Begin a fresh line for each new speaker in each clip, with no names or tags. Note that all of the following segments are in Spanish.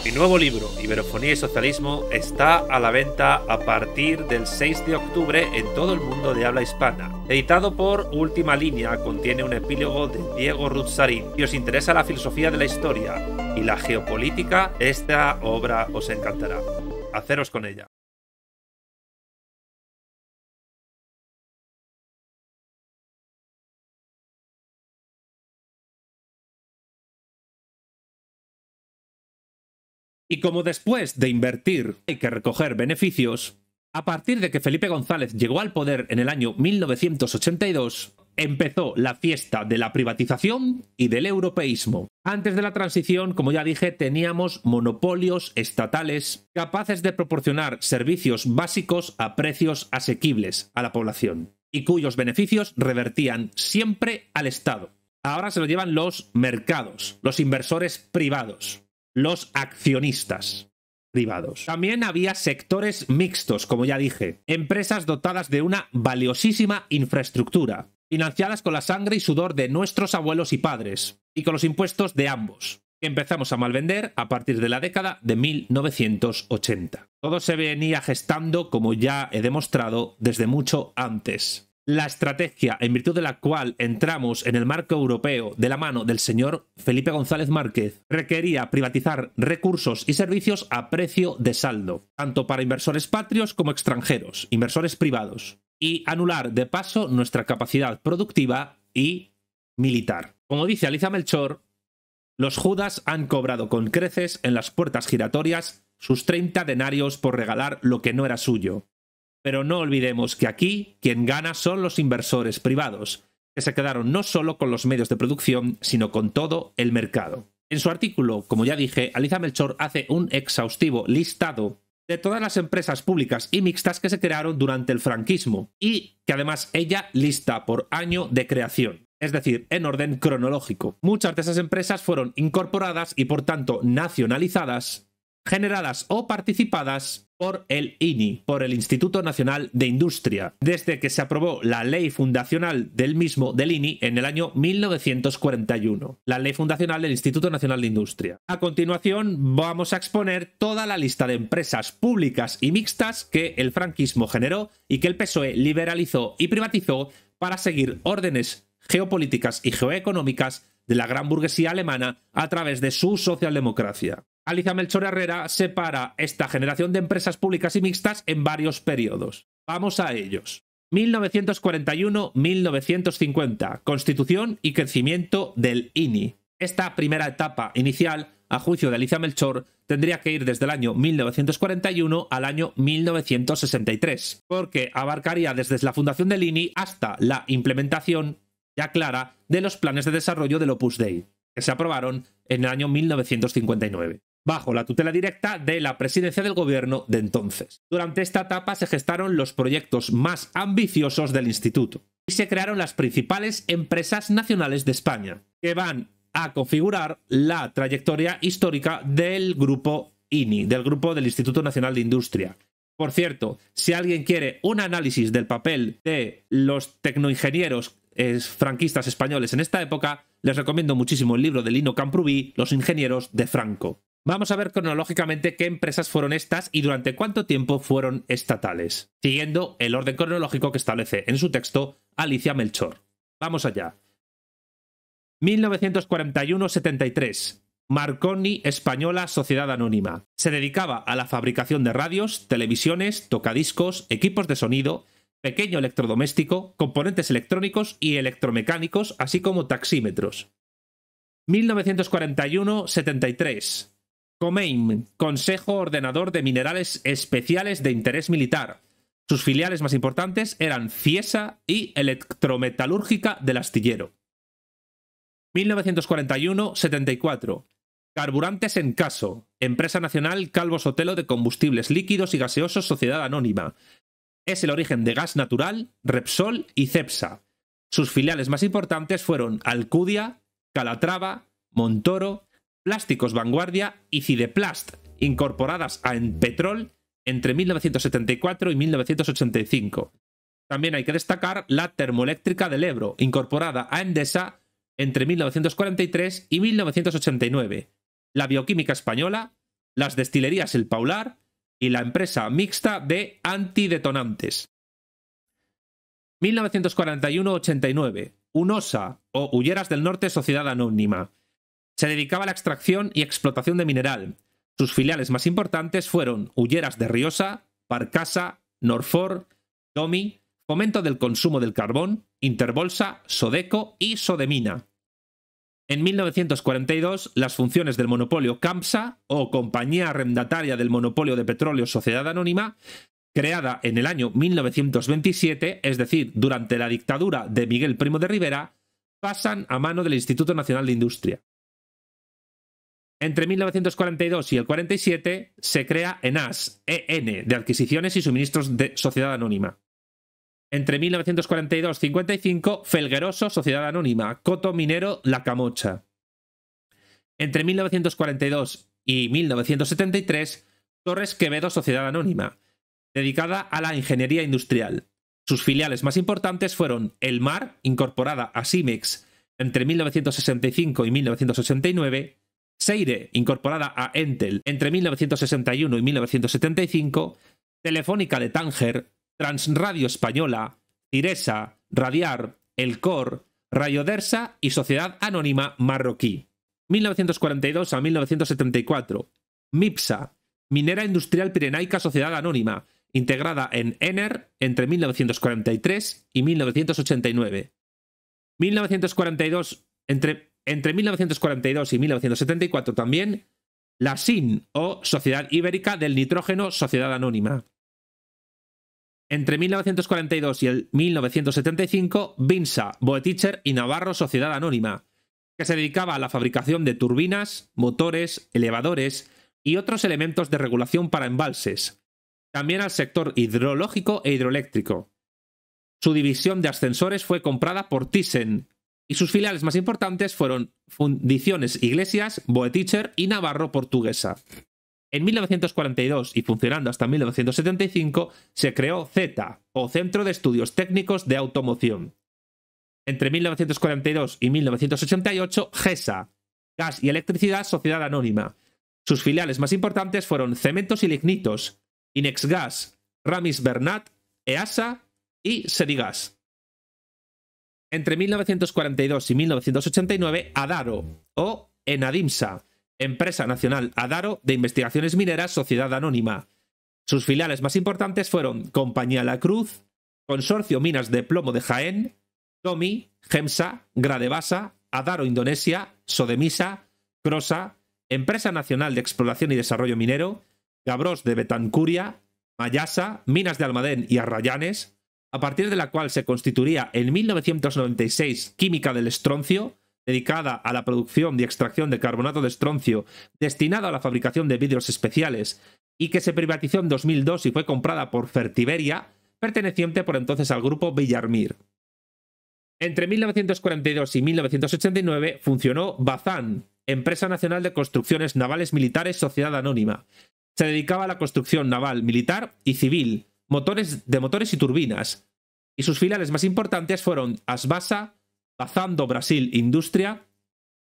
Mi nuevo libro, Iberofonía y Socialismo, está a la venta a partir del 6 de octubre en todo el mundo de habla hispana. Editado por Última Línea, contiene un epílogo de Diego Ruzzarín. Si os interesa la filosofía de la historia y la geopolítica, esta obra os encantará. Haceros con ella. Y como después de invertir hay que recoger beneficios, a partir de que Felipe González llegó al poder en el año 1982, empezó la fiesta de la privatización y del europeísmo. Antes de la transición, como ya dije, teníamos monopolios estatales capaces de proporcionar servicios básicos a precios asequibles a la población y cuyos beneficios revertían siempre al Estado. Ahora se lo llevan los mercados, los inversores privados, los accionistas privados. También había sectores mixtos, como ya dije, empresas dotadas de una valiosísima infraestructura, financiadas con la sangre y sudor de nuestros abuelos y padres, y con los impuestos de ambos, que empezamos a malvender a partir de la década de 1980. Todo se venía gestando, como ya he demostrado, desde mucho antes. La estrategia en virtud de la cual entramos en el marco europeo de la mano del señor Felipe González Márquez requería privatizar recursos y servicios a precio de saldo, tanto para inversores patrios como extranjeros, inversores privados, y anular de paso nuestra capacidad productiva y militar. Como dice Alicia Melchor, los judas han cobrado con creces en las puertas giratorias sus 30 denarios por regalar lo que no era suyo. Pero no olvidemos que aquí quien gana son los inversores privados, que se quedaron no solo con los medios de producción, sino con todo el mercado. En su artículo, como ya dije, Alicia Melchor hace un exhaustivo listado de todas las empresas públicas y mixtas que se crearon durante el franquismo y que además ella lista por año de creación, es decir, en orden cronológico. Muchas de esas empresas fueron incorporadas y por tanto nacionalizadas, generadas o participadas por el INI, por el Instituto Nacional de Industria, desde que se aprobó la ley fundacional del mismo, del INI, en el año 1941. La ley fundacional del Instituto Nacional de Industria. A continuación vamos a exponer toda la lista de empresas públicas y mixtas que el franquismo generó y que el PSOE liberalizó y privatizó para seguir órdenes geopolíticas y geoeconómicas de la gran burguesía alemana a través de su socialdemocracia. Alicia Melchor Herrera separa esta generación de empresas públicas y mixtas en varios periodos. Vamos a ellos. 1941-1950. Constitución y crecimiento del INI. Esta primera etapa inicial, a juicio de Alicia Melchor, tendría que ir desde el año 1941 al año 1963, porque abarcaría desde la fundación del INI hasta la implementación ya clara de los planes de desarrollo del Opus Dei, que se aprobaron en el año 1959, bajo la tutela directa de la presidencia del gobierno de entonces. Durante esta etapa se gestaron los proyectos más ambiciosos del instituto y se crearon las principales empresas nacionales de España, que van a configurar la trayectoria histórica del grupo INI, del grupo del Instituto Nacional de Industria. Por cierto, si alguien quiere un análisis del papel de los tecnoingenieros franquistas españoles en esta época, les recomiendo muchísimo el libro de Lino Camprubí, Los ingenieros de Franco. Vamos a ver cronológicamente qué empresas fueron estas y durante cuánto tiempo fueron estatales, siguiendo el orden cronológico que establece en su texto Alicia Melchor. Vamos allá. 1941-73. Marconi Española Sociedad Anónima. Se dedicaba a la fabricación de radios, televisiones, tocadiscos, equipos de sonido, pequeño electrodoméstico, componentes electrónicos y electromecánicos, así como taxímetros. 1941-73. COMEIM, Consejo Ordenador de Minerales Especiales de Interés Militar. Sus filiales más importantes eran Fiesa y Electrometalúrgica del Astillero. 1941-74. Carburantes en Caso, Empresa Nacional Calvo Sotelo de Combustibles Líquidos y Gaseosos Sociedad Anónima. Es el origen de Gas Natural, Repsol y Cepsa. Sus filiales más importantes fueron Alcudia, Calatrava, Montoro, Plásticos Vanguardia y Cideplast, incorporadas a Enpetrol entre 1974 y 1985. También hay que destacar la Termoeléctrica del Ebro, incorporada a Endesa entre 1943 y 1989, la Bioquímica Española, las destilerías El Paular y la empresa mixta de antidetonantes. 1941-89. UNOSA, o Hulleras del Norte Sociedad Anónima. Se dedicaba a la extracción y explotación de mineral. Sus filiales más importantes fueron Hulleras de Riosa, Barcasa, Norfor, Domi, Fomento del Consumo del Carbón, Interbolsa, Sodeco y Sodemina. En 1942, las funciones del monopolio CAMSA, o Compañía Arrendataria del Monopolio de Petróleo Sociedad Anónima, creada en el año 1927, es decir, durante la dictadura de Miguel Primo de Rivera, pasan a mano del Instituto Nacional de Industria. Entre 1942 y el 47 se crea ENAS, EN, de Adquisiciones y Suministros de Sociedad Anónima. Entre 1942 y 55, Felgueroso Sociedad Anónima, Coto Minero La Camocha. Entre 1942 y 1973, Torres Quevedo Sociedad Anónima, dedicada a la ingeniería industrial. Sus filiales más importantes fueron El Mar, incorporada a Simex entre 1965 y 1989, Seire, incorporada a Entel entre 1961 y 1975, Telefónica de Tánger, Transradio Española, Ciresa, Radiar, El Cor, Rayodersa y Sociedad Anónima Marroquí. 1942 a 1974, MIPSA, Minera Industrial Pirenaica Sociedad Anónima, integrada en Ener entre 1943 y 1989. 1942, entre 1942 y 1974 también, la SIN, o Sociedad Ibérica del Nitrógeno Sociedad Anónima. Entre 1942 y el 1975, Vinsa, Boeticher y Navarro Sociedad Anónima, que se dedicaba a la fabricación de turbinas, motores, elevadores y otros elementos de regulación para embalses. También al sector hidrológico e hidroeléctrico. Su división de ascensores fue comprada por Thyssen, y sus filiales más importantes fueron Fundiciones Iglesias, Boeticher y Navarro Portuguesa. En 1942, y funcionando hasta 1975, se creó ZETA, o Centro de Estudios Técnicos de Automoción. Entre 1942 y 1988, GESA, Gas y Electricidad Sociedad Anónima. Sus filiales más importantes fueron Cementos y Lignitos, Inexgas, Ramis Bernat, EASA y Serigas. Entre 1942 y 1989, Adaro, o Enadimsa, Empresa Nacional Adaro de Investigaciones Mineras Sociedad Anónima. Sus filiales más importantes fueron Compañía La Cruz, Consorcio Minas de Plomo de Jaén, Domi, Gemsa, Gradevasa, Adaro Indonesia, Sodemisa, Crosa, Empresa Nacional de Exploración y Desarrollo Minero, Gabros de Betancuria, Mayasa, Minas de Almadén y Arrayanes, a partir de la cual se constituiría en 1996 Química del Estroncio, dedicada a la producción y extracción de carbonato de estroncio destinado a la fabricación de vidrios especiales, y que se privatizó en 2002 y fue comprada por Fertiberia, perteneciente por entonces al grupo Villarmir. Entre 1942 y 1989 funcionó Bazán, Empresa Nacional de Construcciones Navales Militares Sociedad Anónima. Se dedicaba a la construcción naval, militar y civil, motores y turbinas, y sus filiales más importantes fueron Asbasa, Bazán do Brasil Industria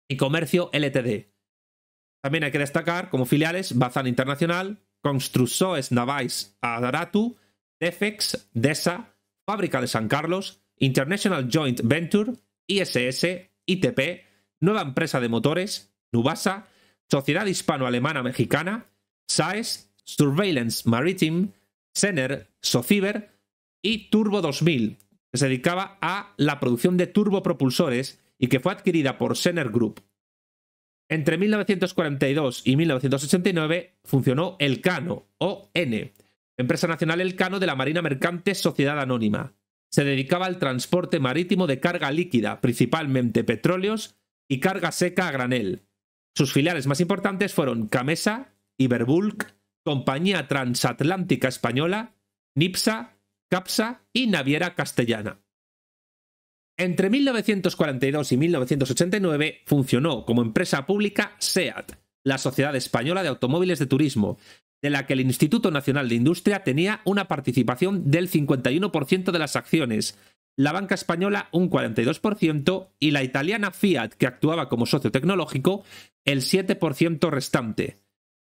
y Comercio Ltd. También hay que destacar como filiales Bazán Internacional, Construções Navais Adaratu, Defex, DESA, Fábrica de San Carlos, International Joint Venture, ISS, ITP, Nueva Empresa de Motores, Nubasa, Sociedad Hispano-Alemana Mexicana, SAES, Surveillance Maritime, Sener, Sociber y Turbo 2000, que se dedicaba a la producción de turbopropulsores y que fue adquirida por Sener Group. Entre 1942 y 1989 funcionó Elcano, o N, Empresa Nacional Elcano de la Marina Mercante Sociedad Anónima. Se dedicaba al transporte marítimo de carga líquida, principalmente petróleos, y carga seca a granel. Sus filiales más importantes fueron Camesa, Iberbulk, Compañía Transatlántica Española, Nipsa, Capsa y Naviera Castellana. Entre 1942 y 1989 funcionó como empresa pública SEAT, la Sociedad Española de Automóviles de Turismo, de la que el Instituto Nacional de Industria tenía una participación del 51% de las acciones, la banca española un 42% y la italiana Fiat, que actuaba como socio tecnológico, el 7% restante.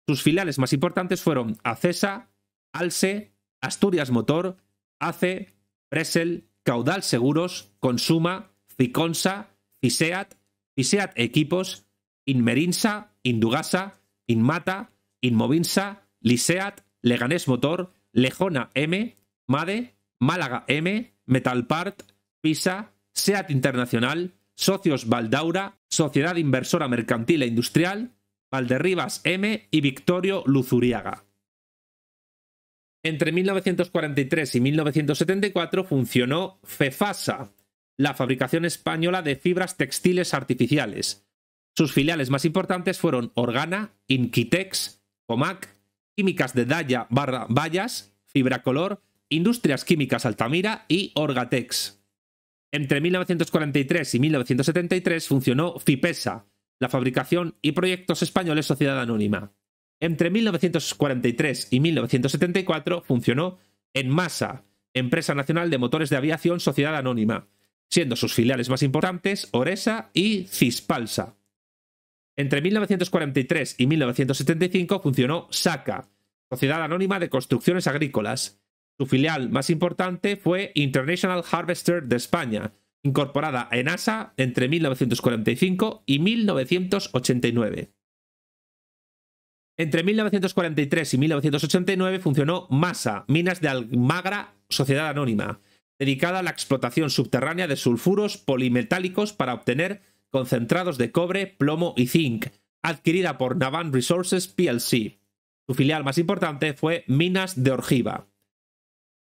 Sus filiales más importantes fueron Acesa, Alse, Asturias Motor, ACE, Bresel, Caudal Seguros, Consuma, Ficonsa, Fiseat, Fiseat Equipos, Inmerinsa, Indugasa, Inmata, Inmovinsa, Liseat, Leganés Motor, Lejona M, Made, Málaga M, Metalpart, Pisa, Seat Internacional, Socios Valdaura, Sociedad Inversora Mercantil e Industrial, Valderribas M y Victorio Luzuriaga. Entre 1943 y 1974 funcionó Fefasa, la fabricación española de fibras textiles artificiales. Sus filiales más importantes fueron Organa, Inquitex, Comac, Químicas de Daya barra Vallas, Fibracolor, Industrias Químicas Altamira y Orgatex. Entre 1943 y 1973 funcionó Fipesa, la fabricación y proyectos españoles Sociedad Anónima. Entre 1943 y 1974 funcionó Enmasa, Empresa Nacional de Motores de Aviación Sociedad Anónima, siendo sus filiales más importantes Oresa y Cispalsa. Entre 1943 y 1975 funcionó SACA, Sociedad Anónima de Construcciones Agrícolas. Su filial más importante fue International Harvester de España, incorporada en ASA entre 1945 y 1989. Entre 1943 y 1989 funcionó MASA, Minas de Almagra Sociedad Anónima, dedicada a la explotación subterránea de sulfuros polimetálicos para obtener concentrados de cobre, plomo y zinc, adquirida por Navan Resources plc. Su filial más importante fue Minas de Orgiva.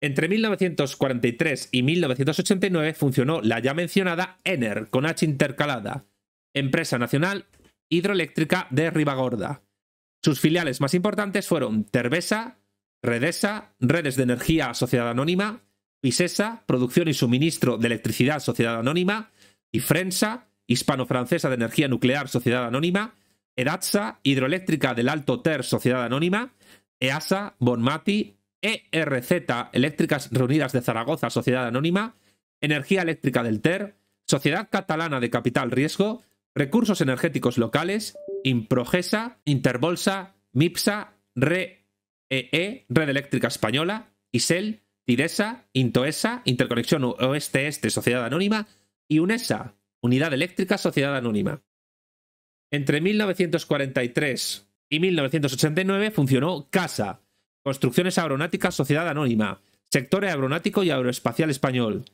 Entre 1943 y 1989 funcionó la ya mencionada ENER, con H intercalada, Empresa Nacional Hidroeléctrica de Ribagorda. Sus filiales más importantes fueron Tervesa, Redesa, Redes de Energía Sociedad Anónima, Pisesa, Producción y Suministro de Electricidad Sociedad Anónima, Ifrensa, Hispano-Francesa de Energía Nuclear Sociedad Anónima, Edatsa, Hidroeléctrica del Alto Ter Sociedad Anónima, EASA, Bonmati, ERZ, Eléctricas Reunidas de Zaragoza Sociedad Anónima, Energía Eléctrica del Ter, Sociedad Catalana de Capital Riesgo, Recursos Energéticos Locales, Improgesa, Interbolsa, MIPSA, Red Eléctrica Española, ISEL, Tidesa, Intoesa, Interconexión Oeste-Este Sociedad Anónima y UNESA, Unidad Eléctrica Sociedad Anónima. Entre 1943 y 1989 funcionó CASA, Construcciones Aeronáuticas Sociedad Anónima, Sector Aeronáutico y Aeroespacial Español.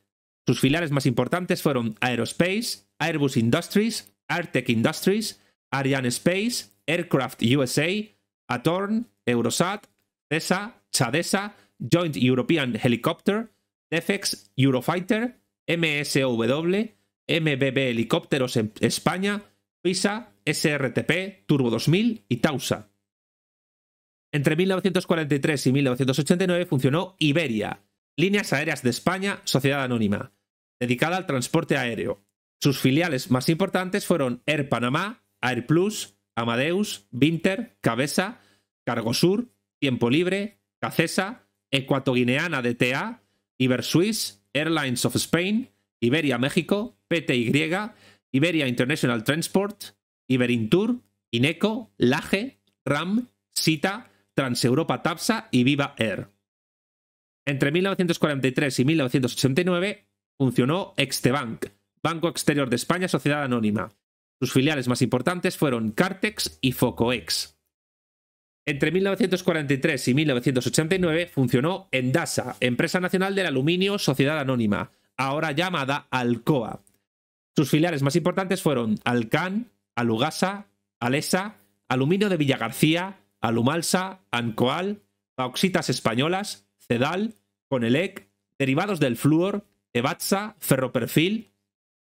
Sus filiales más importantes fueron Aerospace, Airbus Industries, Airtech Industries, Ariane Space, Aircraft USA, Atorn, Eurosat, CESA, Chadesa, Joint European Helicopter, Defex, Eurofighter, MSOW, MBB Helicópteros España, PISA, SRTP, Turbo 2000 y Tausa. Entre 1943 y 1989 funcionó Iberia, Líneas Aéreas de España, Sociedad Anónima, dedicada al transporte aéreo. Sus filiales más importantes fueron Air Panamá, AirPlus, Amadeus, Vinter, Cabesa, Cargosur, Tiempo Libre, Cacesa, Ecuatoguineana DTA, Iberswiss, Airlines of Spain, Iberia México, PTY, Iberia International Transport, Iberintur, Ineco, Laje, RAM, Sita, Transeuropa Tapsa y Viva Air. Entre 1943 y 1989 funcionó Extebank, Banco Exterior de España Sociedad Anónima. Sus filiales más importantes fueron Cartex y Focoex. Entre 1943 y 1989 funcionó Endasa, Empresa Nacional del Aluminio Sociedad Anónima, ahora llamada Alcoa. Sus filiales más importantes fueron Alcan, Alugasa, Alesa, Aluminio de Villagarcía, Alumalsa, Ancoal, Bauxitas Españolas, Cedal, Conelec, derivados del flúor, Ebatsa, Ferroperfil,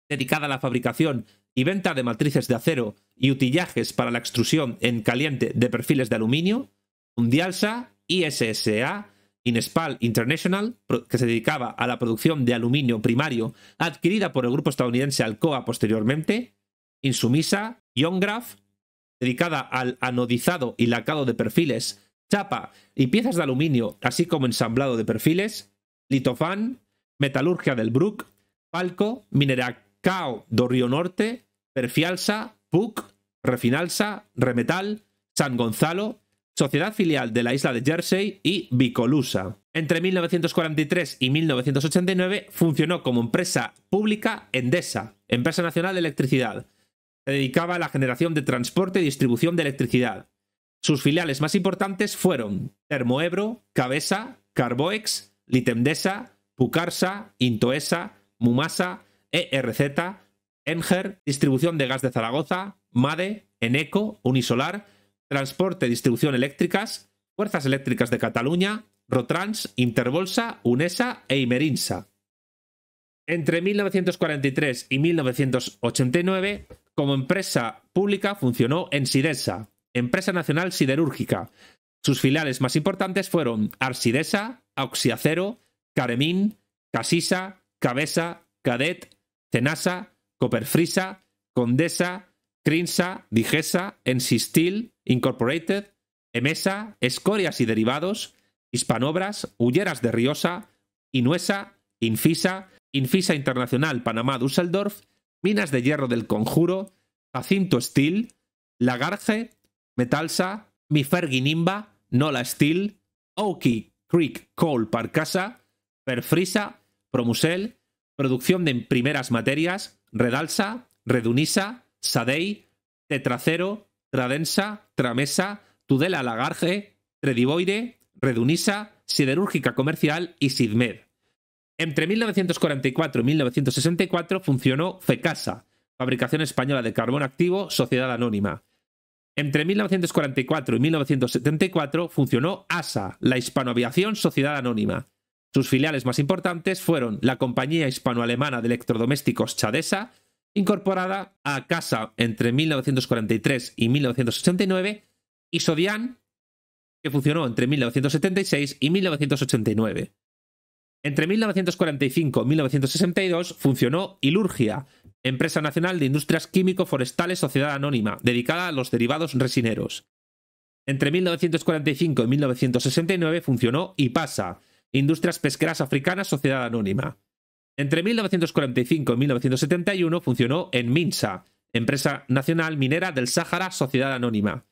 dedicada a la fabricación y venta de matrices de acero y utillajes para la extrusión en caliente de perfiles de aluminio, Mundialsa, ISSA, Inespal International, que se dedicaba a la producción de aluminio primario, adquirida por el grupo estadounidense Alcoa posteriormente, Insumisa, Yongraf, dedicada al anodizado y lacado de perfiles, chapa y piezas de aluminio, así como ensamblado de perfiles, Litofan, Metalurgia del Bruc, Palco, Mineracao do Río Norte, Perfialsa, PUC, Refinalsa, Remetal, San Gonzalo, sociedad filial de la isla de Jersey, y Bicolusa. Entre 1943 y 1989 funcionó como empresa pública Endesa, Empresa Nacional de Electricidad. Se dedicaba a la generación de transporte y distribución de electricidad. Sus filiales más importantes fueron Termoebro, Cabesa, Carboex, Litemdesa, Pucarsa, Intoesa, Mumasa, ERZ, Enger, Distribución de Gas de Zaragoza, MADE, Eneco, Unisolar, Transporte y Distribución Eléctricas, Fuerzas Eléctricas de Cataluña, Rotrans, Interbolsa, Unesa e Imerinsa. Entre 1943 y 1989, como empresa pública funcionó Ensidesa, Empresa Nacional Siderúrgica. Sus filiales más importantes fueron Arsidesa, Auxiacero, Caremín, Casisa, Cabesa, Cadet, Cenasa, Coperfrisa, Condesa, Crinsa, Digesa, Ensistil, Incorporated, Emesa, Escorias y Derivados, Hispanobras, Hulleras de Riosa, Inuesa, Infisa, Infisa Internacional Panamá Düsseldorf, Minas de Hierro del Conjuro, Jacinto Steel, Lagarge, Metalsa, Miferginimba, Nola Steel, Oakey Creek Coal Parcasa, Perfrisa, Promusel, Producción de Primeras Materias, Redalsa, Redunisa, Sadei, Tetracero, Tradensa, Tramesa, Tudela Lagarge, Tredivoide, Redunisa, Siderúrgica Comercial y Sidmed. Entre 1944 y 1964 funcionó FECASA, Fabricación Española de Carbón Activo, Sociedad Anónima. Entre 1944 y 1974 funcionó ASA, la Hispanoaviación Sociedad Anónima. Sus filiales más importantes fueron la Compañía Hispano-Alemana de Electrodomésticos Chadesa, incorporada a CASA entre 1943 y 1989, y Sodian, que funcionó entre 1976 y 1989. Entre 1945 y 1962 funcionó Ilurgia, Empresa Nacional de Industrias Químico-Forestales Sociedad Anónima, dedicada a los derivados resineros. Entre 1945 y 1969 funcionó IPASA, Industrias Pesqueras Africanas Sociedad Anónima. Entre 1945 y 1971 funcionó Enminsa, Empresa Nacional Minera del Sáhara Sociedad Anónima.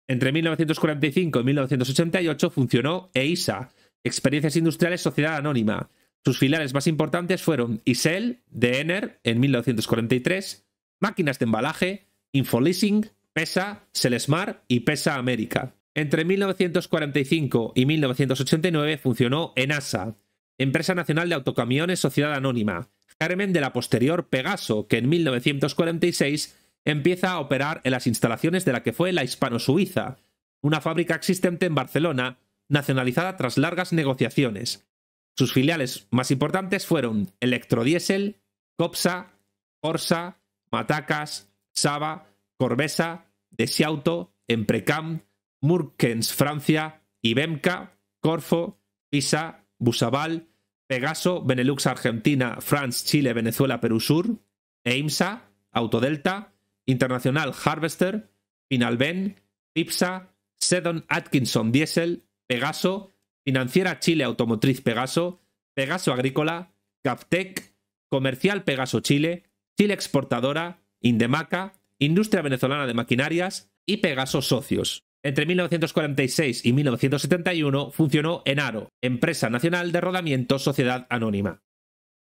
Entre 1945 y 1988 funcionó EISA, Experiencias Industriales Sociedad Anónima. Sus filiales más importantes fueron Isel, Ener en 1943, Máquinas de Embalaje, Infoleasing, PESA, Selesmar y PESA América. Entre 1945 y 1989 funcionó Enasa, Empresa Nacional de Autocamiones Sociedad Anónima, germen de la posterior Pegaso, que en 1946 empieza a operar en las instalaciones de la que fue la Hispano-Suiza, una fábrica existente en Barcelona, nacionalizada tras largas negociaciones. Sus filiales más importantes fueron Electrodiesel, Copsa, Orsa, Matacas, Saba, Corbesa, Desiauto, Emprecam, Murkens Francia, Ibemca, Corfo, Pisa, Busaval, Pegaso, Benelux Argentina, France, Chile, Venezuela, Perú Sur, EIMSA, Autodelta, Internacional Harvester, Finalben, Ipsa, Sedon Atkinson Diesel, Pegaso, Financiera Chile Automotriz Pegaso, Pegaso Agrícola, Caftec, Comercial Pegaso Chile, Chile Exportadora, Indemaca, Industria Venezolana de Maquinarias y Pegaso Socios. Entre 1946 y 1971 funcionó Enaro, Empresa Nacional de Rodamiento Sociedad Anónima.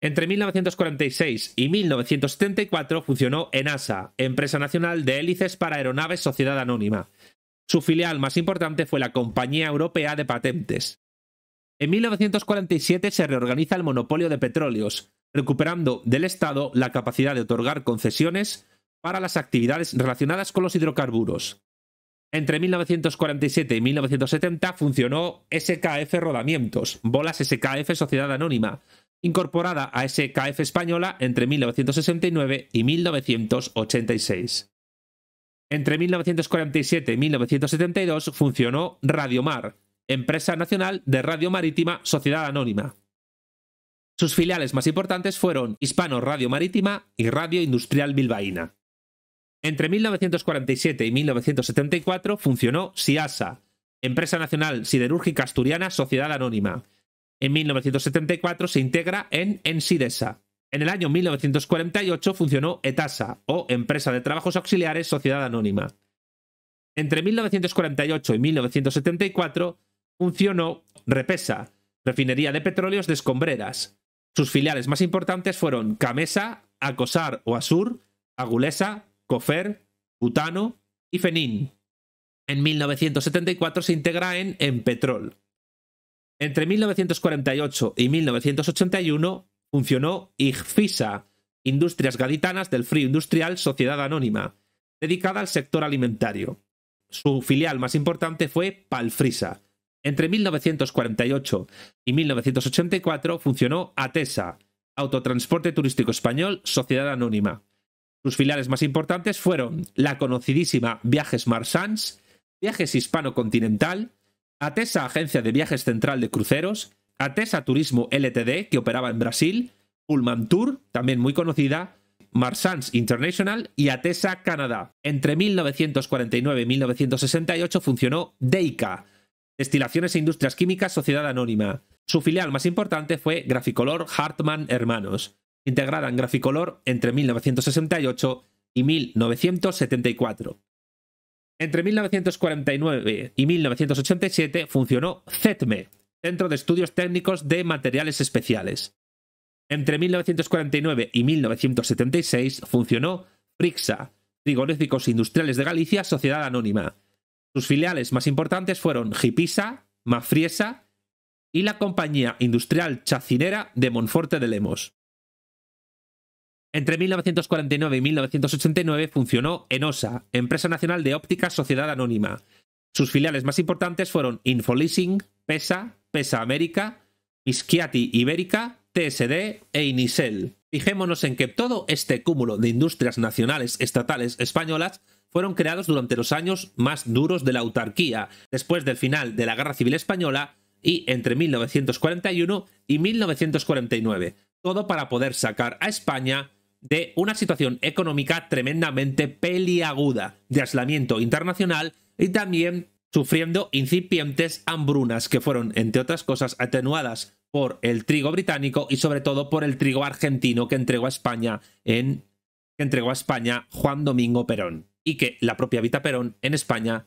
Entre 1946 y 1974 funcionó Enasa, Empresa Nacional de Hélices para Aeronaves Sociedad Anónima. Su filial más importante fue la Compañía Europea de Patentes. En 1947 se reorganiza el monopolio de petróleos, recuperando del Estado la capacidad de otorgar concesiones para las actividades relacionadas con los hidrocarburos. Entre 1947 y 1970 funcionó SKF Rodamientos, Bolas SKF Sociedad Anónima, incorporada a SKF Española entre 1969 y 1986. Entre 1947 y 1972 funcionó Radiomar, Empresa Nacional de Radio Marítima Sociedad Anónima. Sus filiales más importantes fueron Hispano Radio Marítima y Radio Industrial Bilbaína. Entre 1947 y 1974 funcionó Siasa, Empresa Nacional Siderúrgica Asturiana Sociedad Anónima. En 1974 se integra en Ensidesa. En el año 1948 funcionó Etasa, o Empresa de Trabajos Auxiliares Sociedad Anónima. Entre 1948 y 1974 funcionó Repesa, refinería de petróleos de Escombreras. Sus filiales más importantes fueron Camesa, Acosar o Asur, Agulesa, Cofer, Butano y Fenin. En 1974 se integra en Empetrol. Entre 1948 y 1981 funcionó IGFISA, Industrias Gaditanas del Frío Industrial Sociedad Anónima, dedicada al sector alimentario. Su filial más importante fue Palfrisa. Entre 1948 y 1984 funcionó ATESA, Autotransporte Turístico Español Sociedad Anónima. Sus filiales más importantes fueron la conocidísima Viajes Marsans, Viajes Hispano-Continental, ATESA Agencia de Viajes Central de Cruceros, ATESA Turismo Ltd, que operaba en Brasil, Pullman Tour, también muy conocida, Marsans International y ATESA Canadá. Entre 1949 y 1968 funcionó DEICA, Destilaciones e Industrias Químicas Sociedad Anónima. Su filial más importante fue Graficolor Hartmann Hermanos, integrada en Graficolor entre 1968 y 1974. Entre 1949 y 1987 funcionó CETME, Centro de Estudios Técnicos de Materiales Especiales. Entre 1949 y 1976 funcionó Frixa, Frigoríficos Industriales de Galicia Sociedad Anónima. Sus filiales más importantes fueron Gipisa, Mafriesa y la Compañía Industrial Chacinera de Monforte de Lemos. Entre 1949 y 1989 funcionó Enosa, Empresa Nacional de Óptica Sociedad Anónima. Sus filiales más importantes fueron Infoleasing, PESA, PESA América, Ischiati Ibérica, TSD e Inisel. Fijémonos en que todo este cúmulo de industrias nacionales estatales españolas fueron creados durante los años más duros de la autarquía, después del final de la Guerra Civil Española y entre 1941 y 1949. Todo para poder sacar a España de una situación económica tremendamente peliaguda, de aislamiento internacional y también sufriendo incipientes hambrunas que fueron, entre otras cosas, atenuadas por el trigo británico y sobre todo por el trigo argentino que entregó a España Juan Domingo Perón y que la propia Vita Perón en España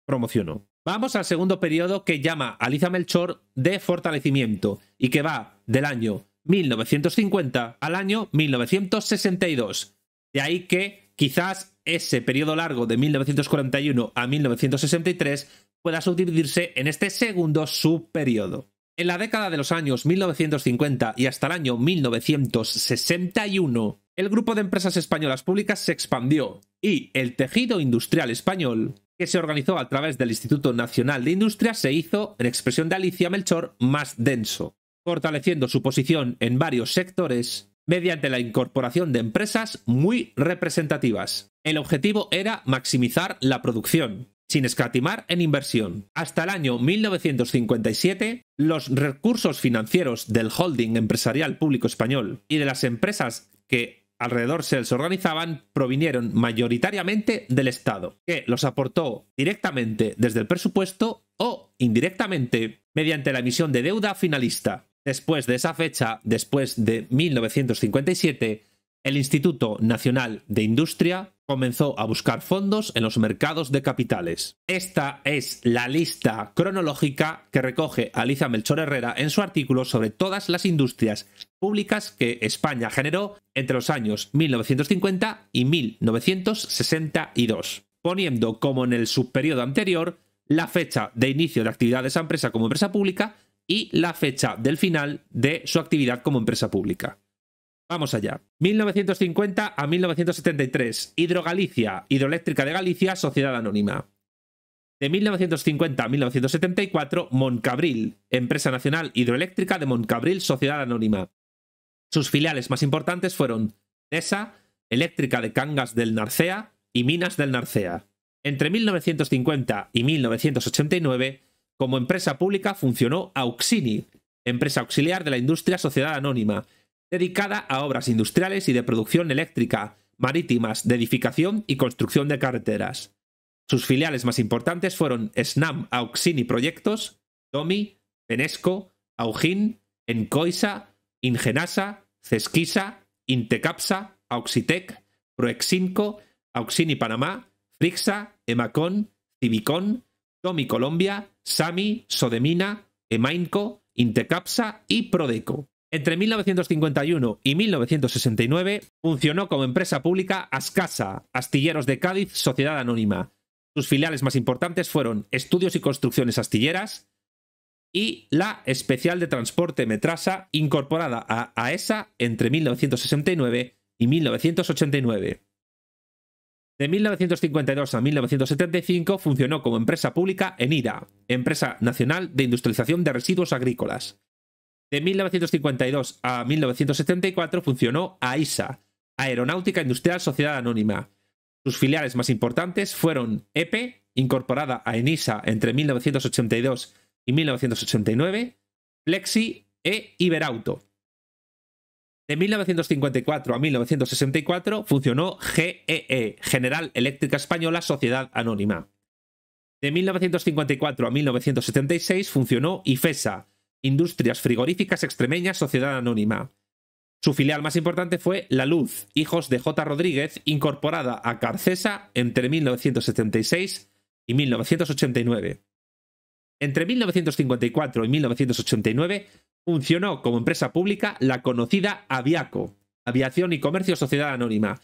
promocionó. Vamos al segundo periodo que llama Alicia Melchor de fortalecimiento y que va del año 1950 al año 1962. De ahí que quizás ese periodo largo de 1941 a 1963 pueda subdividirse en este segundo subperiodo. En la década de los años 1950 y hasta el año 1961, el grupo de empresas españolas públicas se expandió y el tejido industrial español, que se organizó a través del Instituto Nacional de Industria, se hizo, en expresión de Alicia Melchor, más denso, fortaleciendo su posición en varios sectores mediante la incorporación de empresas muy representativas. El objetivo era maximizar la producción, sin escatimar en inversión. Hasta el año 1957, los recursos financieros del holding empresarial público español y de las empresas que alrededor se les organizaban provinieron mayoritariamente del Estado, que los aportó directamente desde el presupuesto o indirectamente mediante la emisión de deuda finalista. Después de esa fecha, después de 1957, el Instituto Nacional de Industria comenzó a buscar fondos en los mercados de capitales. Esta es la lista cronológica que recoge Alicia Melchor Herrera en su artículo sobre todas las industrias públicas que España generó entre los años 1950 y 1962, poniendo como en el subperiodo anterior la fecha de inicio de actividad de esa empresa como empresa pública y la fecha del final de su actividad como empresa pública. Vamos allá. 1950 a 1973. Hidrogalicia, Hidroeléctrica de Galicia, Sociedad Anónima. De 1950 a 1974, Moncabril, Empresa Nacional Hidroeléctrica de Moncabril, Sociedad Anónima. Sus filiales más importantes fueron TESA, Eléctrica de Cangas del Narcea y Minas del Narcea. Entre 1950 y 1989, como empresa pública funcionó Auxini, empresa auxiliar de la industria Sociedad Anónima, dedicada a obras industriales y de producción eléctrica, marítimas, de edificación y construcción de carreteras. Sus filiales más importantes fueron SNAM Auxini Proyectos, Domi, Penesco, Augin, Encoisa, Ingenasa, Cesquisa, Intecapsa, Auxitec, Proexinco, Auxini Panamá, Frixa, Emacon, Civicon, Tomi Colombia, Sami, Sodemina, Emainco, Intecapsa y Prodeco. Entre 1951 y 1969 funcionó como empresa pública Ascasa, Astilleros de Cádiz, Sociedad Anónima. Sus filiales más importantes fueron Estudios y Construcciones Astilleras y la Especial de Transporte Metrasa, incorporada a AESA entre 1969 y 1989. De 1952 a 1975 funcionó como empresa pública ENIRA, Empresa Nacional de Industrialización de Residuos Agrícolas. De 1952 a 1974 funcionó AISA, Aeronáutica Industrial Sociedad Anónima. Sus filiales más importantes fueron EPE, incorporada a ENISA entre 1982 y 1989, Flexi e Iberauto. De 1954 a 1964 funcionó GEE, General Eléctrica Española Sociedad Anónima. De 1954 a 1976 funcionó IFESA, Industrias Frigoríficas Extremeñas Sociedad Anónima. Su filial más importante fue La Luz, Hijos de J. Rodríguez, incorporada a Carcesa entre 1976 y 1989. Entre 1954 y 1989 funcionó como empresa pública la conocida Aviaco, Aviación y Comercio Sociedad Anónima,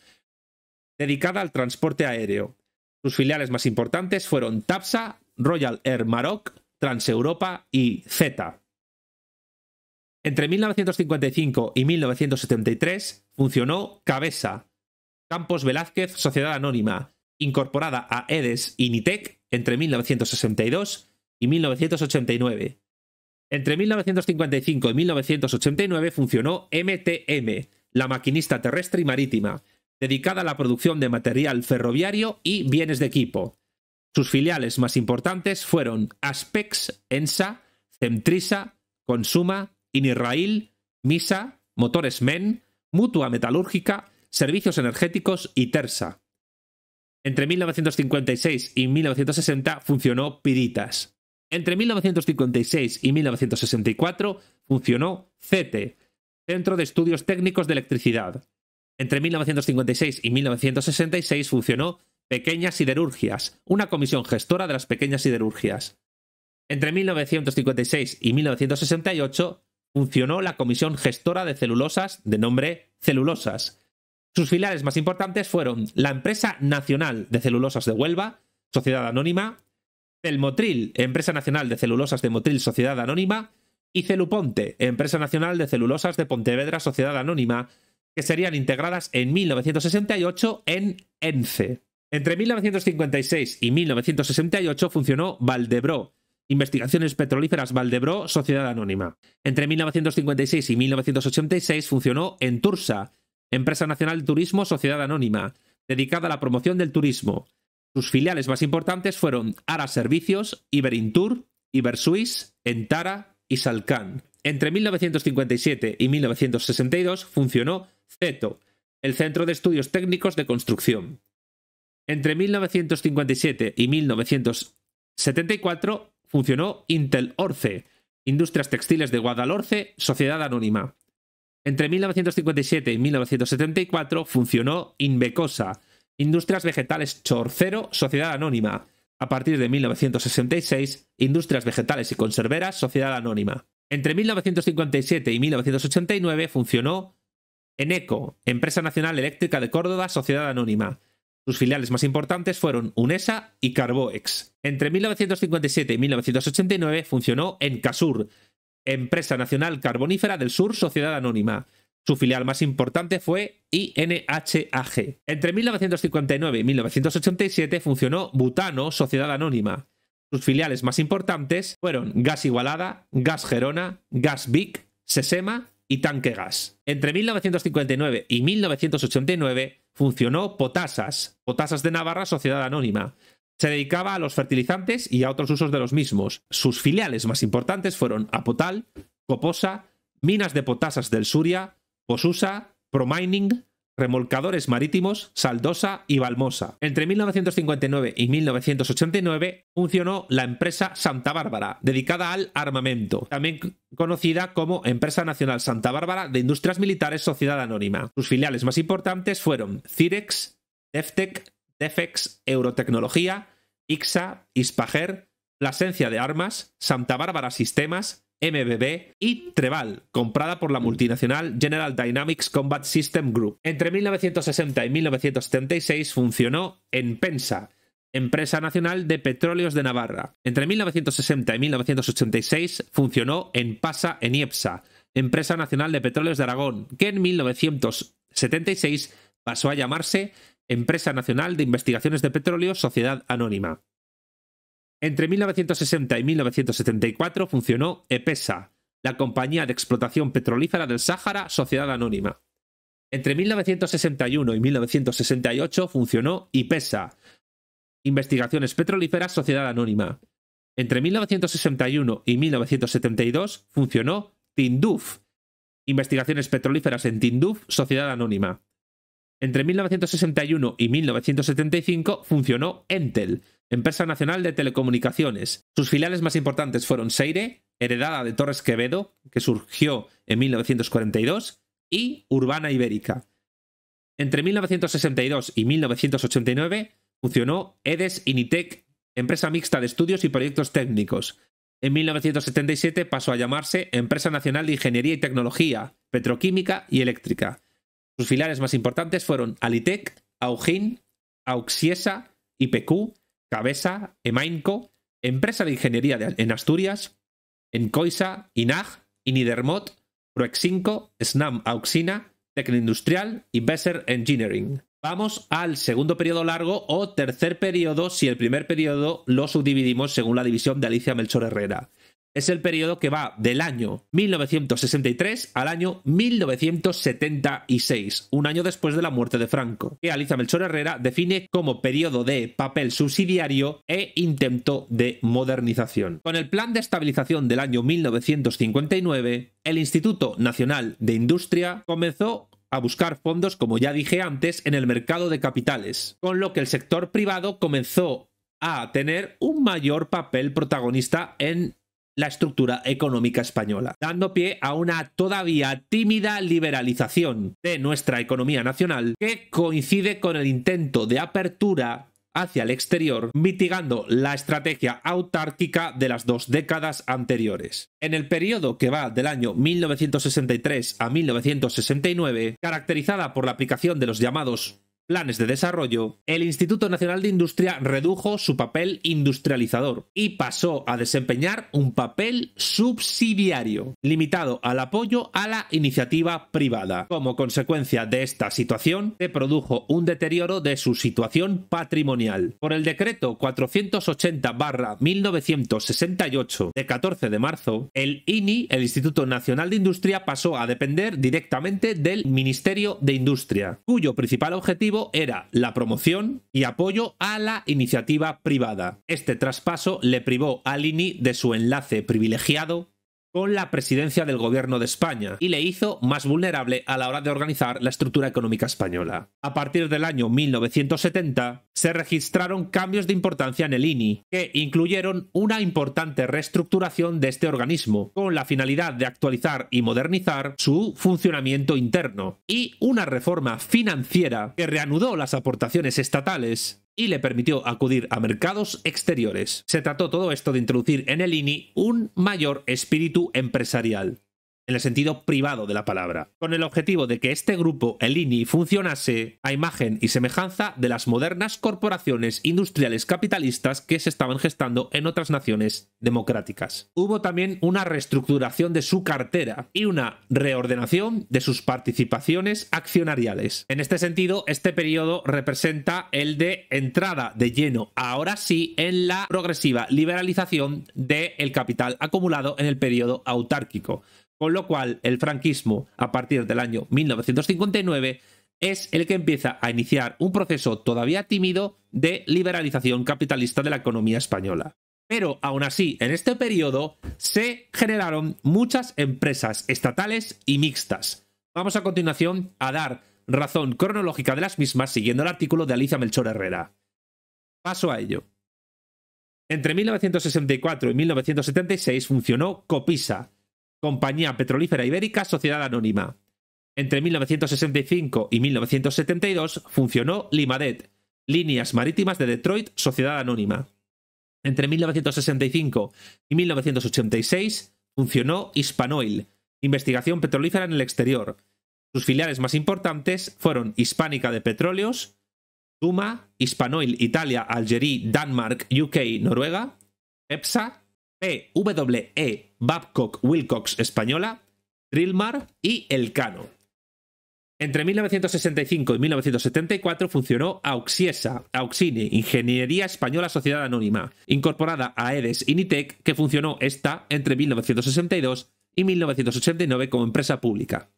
dedicada al transporte aéreo. Sus filiales más importantes fueron TAPSA, Royal Air Maroc, Transeuropa y Z. Entre 1955 y 1973 funcionó Cabesa, Campos Velázquez Sociedad Anónima, incorporada a EDES y Nitec entre 1962 y 1989. Entre 1955 y 1989 funcionó MTM, la Maquinista Terrestre y Marítima, dedicada a la producción de material ferroviario y bienes de equipo. Sus filiales más importantes fueron Aspex, ENSA, Cemtrisa, Consuma, Inirrail, Misa, Motores Men, Mutua Metalúrgica, Servicios Energéticos y Tersa. Entre 1956 y 1960 funcionó Piritas. Entre 1956 y 1964 funcionó CETE, Centro de Estudios Técnicos de Electricidad. Entre 1956 y 1966 funcionó Pequeñas Siderurgias, una comisión gestora de las pequeñas siderurgias. Entre 1956 y 1968 funcionó la Comisión Gestora de Celulosas, de nombre Celulosas. Sus filiales más importantes fueron la Empresa Nacional de Celulosas de Huelva, Sociedad Anónima, Celmotril, Empresa Nacional de Celulosas de Motril, Sociedad Anónima, y Celuponte, Empresa Nacional de Celulosas de Pontevedra, Sociedad Anónima, que serían integradas en 1968 en ENCE. Entre 1956 y 1968 funcionó Valdebró, Investigaciones Petrolíferas Valdebró, Sociedad Anónima. Entre 1956 y 1986 funcionó Entursa, Empresa Nacional de Turismo, Sociedad Anónima, dedicada a la promoción del turismo. Sus filiales más importantes fueron Ara Servicios, Iberintur, Ibersuisse, Entara y Salcan. Entre 1957 y 1962 funcionó CETO, el Centro de Estudios Técnicos de Construcción. Entre 1957 y 1974 funcionó Intel Orce, Industrias Textiles de Guadalhorce, Sociedad Anónima. Entre 1957 y 1974 funcionó Invecosa, Industrias Vegetales Chorcero, Sociedad Anónima. A partir de 1966, Industrias Vegetales y Conserveras, Sociedad Anónima. Entre 1957 y 1989 funcionó Eneco, Empresa Nacional Eléctrica de Córdoba, Sociedad Anónima. Sus filiales más importantes fueron Unesa y Carboex. Entre 1957 y 1989 funcionó Encasur, Empresa Nacional Carbonífera del Sur, Sociedad Anónima. Su filial más importante fue INHAG. Entre 1959 y 1987 funcionó Butano, Sociedad Anónima. Sus filiales más importantes fueron Gas Igualada, Gas Gerona, Gas Vic, Sesema y Tanque Gas. Entre 1959 y 1989 funcionó Potasas, Potasas de Navarra, Sociedad Anónima. Se dedicaba a los fertilizantes y a otros usos de los mismos. Sus filiales más importantes fueron Apotal, Coposa, Minas de Potasas del Suria, Posusa, Promining, Remolcadores Marítimos, Saldosa y Valmosa. Entre 1959 y 1989 funcionó la empresa Santa Bárbara, dedicada al armamento, también conocida como Empresa Nacional Santa Bárbara de Industrias Militares, Sociedad Anónima. Sus filiales más importantes fueron Cirex, Deftec, Defex, Eurotecnología, ICSA, Ispager, Plasencia de Armas, Santa Bárbara Sistemas, MBB y Treval, comprada por la multinacional General Dynamics Combat System Group. Entre 1960 y 1976 funcionó en Pensa, Empresa Nacional de Petróleos de Navarra. Entre 1960 y 1986 funcionó en Pasa en IEPSA, Empresa Nacional de Petróleos de Aragón, que en 1976 pasó a llamarse Empresa Nacional de Investigaciones de Petróleo Sociedad Anónima. Entre 1960 y 1974 funcionó EPESA, la Compañía de Explotación Petrolífera del Sáhara Sociedad Anónima. Entre 1961 y 1968 funcionó IPESA, Investigaciones Petrolíferas Sociedad Anónima. Entre 1961 y 1972 funcionó Tinduf, Investigaciones Petrolíferas en Tinduf Sociedad Anónima. Entre 1961 y 1975 funcionó Entel, Empresa Nacional de Telecomunicaciones. Sus filiales más importantes fueron Seire, heredada de Torres Quevedo, que surgió en 1942, y Urbana Ibérica. Entre 1962 y 1989 funcionó Edes Initec, empresa mixta de estudios y proyectos técnicos. En 1977 pasó a llamarse Empresa Nacional de Ingeniería y Tecnología, Petroquímica y Eléctrica. Sus filiales más importantes fueron Alitec, Augin, Auxiesa, IPQ, Cabesa, Emainco, Empresa de Ingeniería en Asturias, Encoisa, INAG, Inidermot, Proexinco, Snam Auxina, Tecnoindustrial y Besser Engineering. Vamos al segundo periodo largo o tercer periodo si el primer periodo lo subdividimos según la división de Alicia Melchor Herrera. Es el periodo que va del año 1963 al año 1976, un año después de la muerte de Franco, que Alicia Melchor Herrera define como periodo de papel subsidiario e intento de modernización. Con el Plan de Estabilización del año 1959, el Instituto Nacional de Industria comenzó a buscar fondos, como ya dije antes, en el mercado de capitales, con lo que el sector privado comenzó a tener un mayor papel protagonista en la estructura económica española, dando pie a una todavía tímida liberalización de nuestra economía nacional que coincide con el intento de apertura hacia el exterior, mitigando la estrategia autárquica de las 2 décadas anteriores. En el periodo que va del año 1963 a 1969, caracterizada por la aplicación de los llamados planes de desarrollo, el Instituto Nacional de Industria redujo su papel industrializador y pasó a desempeñar un papel subsidiario, limitado al apoyo a la iniciativa privada. Como consecuencia de esta situación, se produjo un deterioro de su situación patrimonial. Por el decreto 480/1968 de 14 de marzo, el INI, el Instituto Nacional de Industria, pasó a depender directamente del Ministerio de Industria, cuyo principal objetivo era la promoción y apoyo a la iniciativa privada. Este traspaso le privó al INI de su enlace privilegiado con la presidencia del Gobierno de España y le hizo más vulnerable a la hora de organizar la estructura económica española. A partir del año 1970 se registraron cambios de importancia en el INI, que incluyeron una importante reestructuración de este organismo, con la finalidad de actualizar y modernizar su funcionamiento interno, y una reforma financiera que reanudó las aportaciones estatales y le permitió acudir a mercados exteriores. Se trató todo esto de introducir en el INI un mayor espíritu empresarial, en el sentido privado de la palabra, con el objetivo de que este grupo, el INI, funcionase a imagen y semejanza de las modernas corporaciones industriales capitalistas que se estaban gestando en otras naciones democráticas. Hubo también una reestructuración de su cartera y una reordenación de sus participaciones accionariales. En este sentido, este periodo representa el de entrada de lleno, ahora sí, en la progresiva liberalización del capital acumulado en el periodo autárquico. Con lo cual, el franquismo, a partir del año 1959, es el que empieza a iniciar un proceso todavía tímido de liberalización capitalista de la economía española. Pero, aún así, en este periodo se generaron muchas empresas estatales y mixtas. Vamos a continuación a dar razón cronológica de las mismas siguiendo el artículo de Alicia Melchor Herrera. Paso a ello. Entre 1964 y 1976 funcionó Copisa, Compañía Petrolífera Ibérica Sociedad Anónima. Entre 1965 y 1972 funcionó Limadet, Líneas Marítimas de Detroit Sociedad Anónima. Entre 1965 y 1986 funcionó Hispanoil, investigación petrolífera en el exterior. Sus filiales más importantes fueron Hispánica de Petróleos, Tuma, Hispanoil Italia, Algeria, Danmark, UK, Noruega, EPSA, PWE, Babcock Wilcox Española, Trilmar y Elcano. Entre 1965 y 1974 funcionó Auxiesa, Auxini, Ingeniería Española Sociedad Anónima, incorporada a EDES Initec, que funcionó esta entre 1962 y 1989 como empresa pública.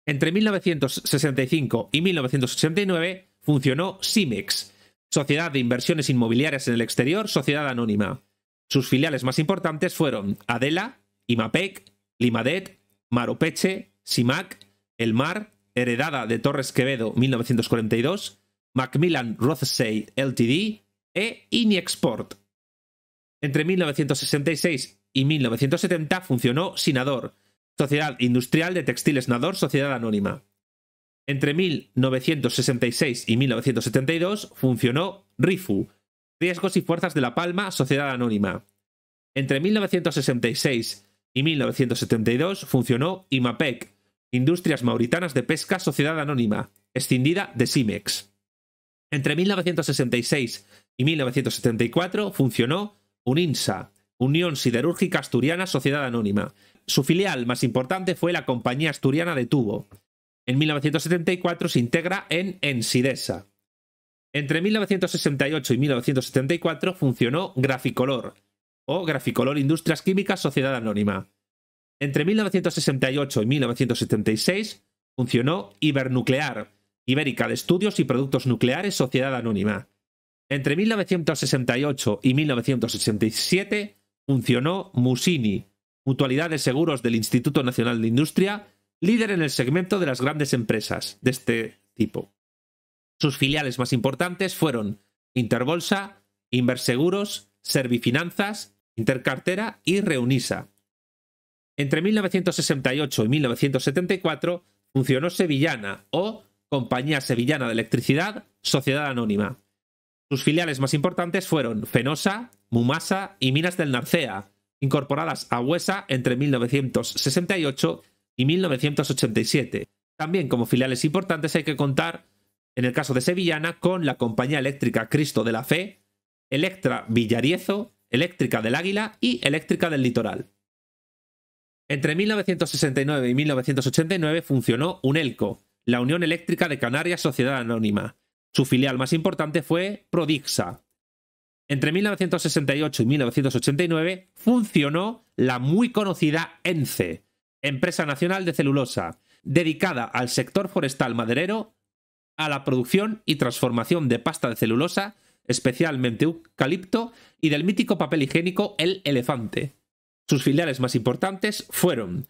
Entre 1965 y 1989 funcionó Simex, Sociedad de Inversiones Inmobiliarias en el Exterior, Sociedad Anónima. Sus filiales más importantes fueron Adela, Imapec, Limadet, Maropeche, Simac, El Mar, heredada de Torres Quevedo 1942, Macmillan Rothschild Ltd. E Iniexport. Entre 1966 y 1970 funcionó Sinador, Sociedad Industrial de Textiles Nador, Sociedad Anónima. Entre 1966 y 1972 funcionó RIFU, Riesgos y Fuerzas de La Palma, Sociedad Anónima. Entre 1966 y 1972 funcionó IMAPEC, Industrias Mauritanas de Pesca, Sociedad Anónima, escindida de Simex. Entre 1966 y 1974 funcionó UNINSA, Unión Siderúrgica Asturiana, Sociedad Anónima. Su filial más importante fue la Compañía Asturiana de Tubo. En 1974 se integra en Ensidesa. Entre 1968 y 1974 funcionó Graficolor, o Graficolor Industrias Químicas, Sociedad Anónima. Entre 1968 y 1976 funcionó Ibernuclear, Ibérica de Estudios y Productos Nucleares, Sociedad Anónima. Entre 1968 y 1987 funcionó Musini, Mutualidad de Seguros del Instituto Nacional de Industria, líder en el segmento de las grandes empresas de este tipo. Sus filiales más importantes fueron Interbolsa, Inverseguros, Servifinanzas, Intercartera y Reunisa. Entre 1968 y 1974 funcionó Sevillana o Compañía Sevillana de Electricidad, Sociedad Anónima. Sus filiales más importantes fueron Fenosa, Mumasa y Minas del Narcea, incorporadas a Huesa entre 1968 y 1987. También como filiales importantes hay que contar, en el caso de Sevillana, con la Compañía Eléctrica Cristo de la Fe, Electra Villariezo, Eléctrica del Águila y Eléctrica del Litoral. Entre 1969 y 1989 funcionó UNELCO, la Unión Eléctrica de Canarias, Sociedad Anónima. Su filial más importante fue Prodixa. Entre 1968 y 1989 funcionó la muy conocida ENCE, Empresa Nacional de Celulosa, dedicada al sector forestal maderero, a la producción y transformación de pasta de celulosa, especialmente eucalipto, y del mítico papel higiénico El Elefante. Sus filiales más importantes fueron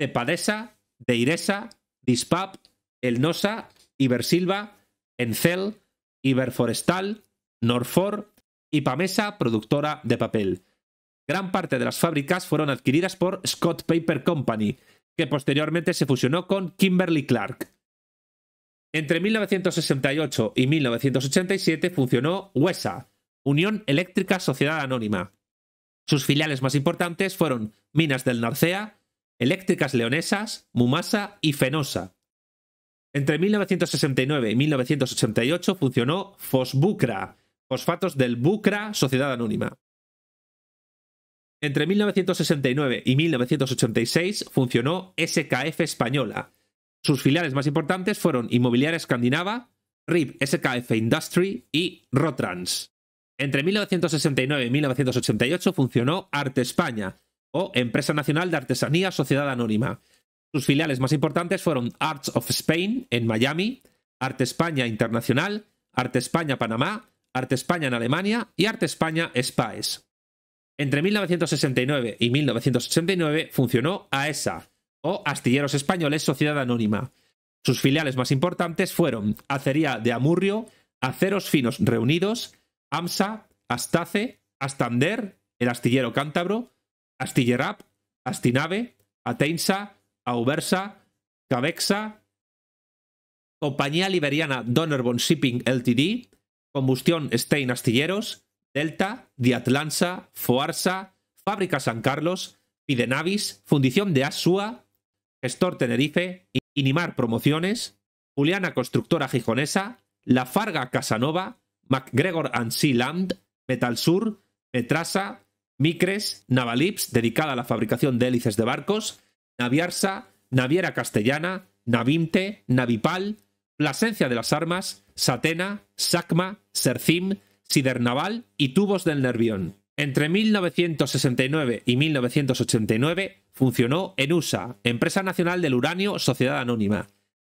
Cepadesa, Deiresa, Dispap, Elnosa, Ibersilva, Encel, Iberforestal, Norfor y Pamesa, productora de papel. Gran parte de las fábricas fueron adquiridas por Scott Paper Company, que posteriormente se fusionó con Kimberly-Clark. Entre 1968 y 1987 funcionó Huesa, Unión Eléctrica Sociedad Anónima. Sus filiales más importantes fueron Minas del Narcea, Eléctricas Leonesas, Mumasa y Fenosa. Entre 1969 y 1988 funcionó Fosbucra, Fosfatos del Bucra, Sociedad Anónima. Entre 1969 y 1986 funcionó SKF Española. Sus filiales más importantes fueron Inmobiliaria Escandinava, RIB SKF Industry y Rotrans. Entre 1969 y 1988 funcionó Arte España, o Empresa Nacional de Artesanía, Sociedad Anónima. Sus filiales más importantes fueron Arts of Spain en Miami, Arte España Internacional, Arte España Panamá, Arte España en Alemania y Arte España Spaes. Entre 1969 y 1989 funcionó AESA, o Astilleros Españoles, Sociedad Anónima. Sus filiales más importantes fueron Acería de Amurrio, Aceros Finos Reunidos, AMSA, Astace, Astander, el Astillero Cántabro, Astillerap, Astinave, Ateinsa, Auversa, Cabexa, Compañía Liberiana Donnerbond Shipping Ltd, Combustión Stein Astilleros, Delta, Diatlansa, Foarsa, Fábrica San Carlos, Fidenavis, Fundición de Asua, Gestor Tenerife, Inimar Promociones, Juliana Constructora Gijonesa, La Farga Casanova, MacGregor & Sea-Land, Metalsur, Metrasa, Micres, Navalips, dedicada a la fabricación de hélices de barcos, Naviarsa, Naviera Castellana, Navimte, Navipal, Plasencia de las Armas, Satena, Sacma, Sercim, Sidernaval y Tubos del Nervión. Entre 1969 y 1989 funcionó ENUSA, Empresa Nacional del Uranio, Sociedad Anónima.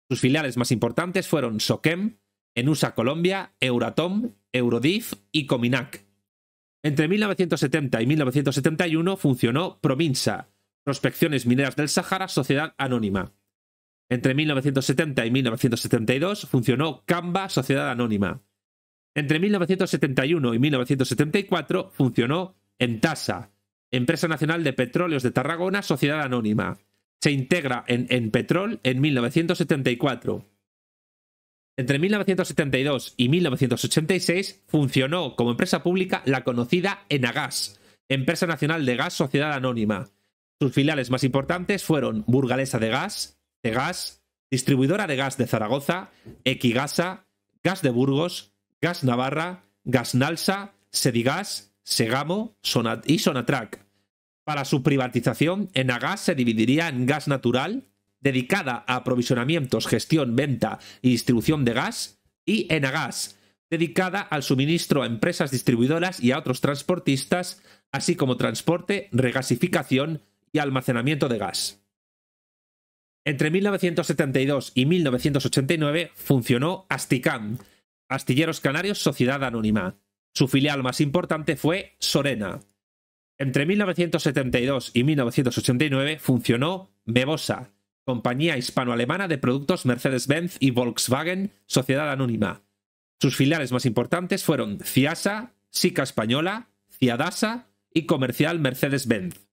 Sus filiales más importantes fueron Soquem, ENUSA Colombia, Euratom, Eurodif y Cominac. Entre 1970 y 1971 funcionó Prominsa, Prospecciones Mineras del Sahara, Sociedad Anónima. Entre 1970 y 1972 funcionó Camba, Sociedad Anónima. Entre 1971 y 1974 funcionó Entasa, Empresa Nacional de Petróleos de Tarragona, Sociedad Anónima. Se integra en Enpetrol en 1974. Entre 1972 y 1986 funcionó como empresa pública la conocida Enagas, Empresa Nacional de Gas, Sociedad Anónima. Sus filiales más importantes fueron Burgalesa de Gas, Cegas, Distribuidora de Gas de Zaragoza, Equigasa, Gas de Burgos, Gas Navarra, Gasnalsa, Sedigas, Segamo y Sonatrach. Para su privatización, Enagas se dividiría en Gas Natural, dedicada a aprovisionamientos, gestión, venta y distribución de gas, y Enagas, dedicada al suministro a empresas distribuidoras y a otros transportistas, así como transporte, regasificación y almacenamiento de gas. Entre 1972 y 1989 funcionó Asticam, Astilleros Canarios, Sociedad Anónima. Su filial más importante fue Sorena. Entre 1972 y 1989 funcionó Mebosa, Compañía Hispano-Alemana de Productos Mercedes-Benz y Volkswagen, Sociedad Anónima. Sus filiales más importantes fueron Ciasa, Sica Española, Ciadasa y Comercial Mercedes-Benz.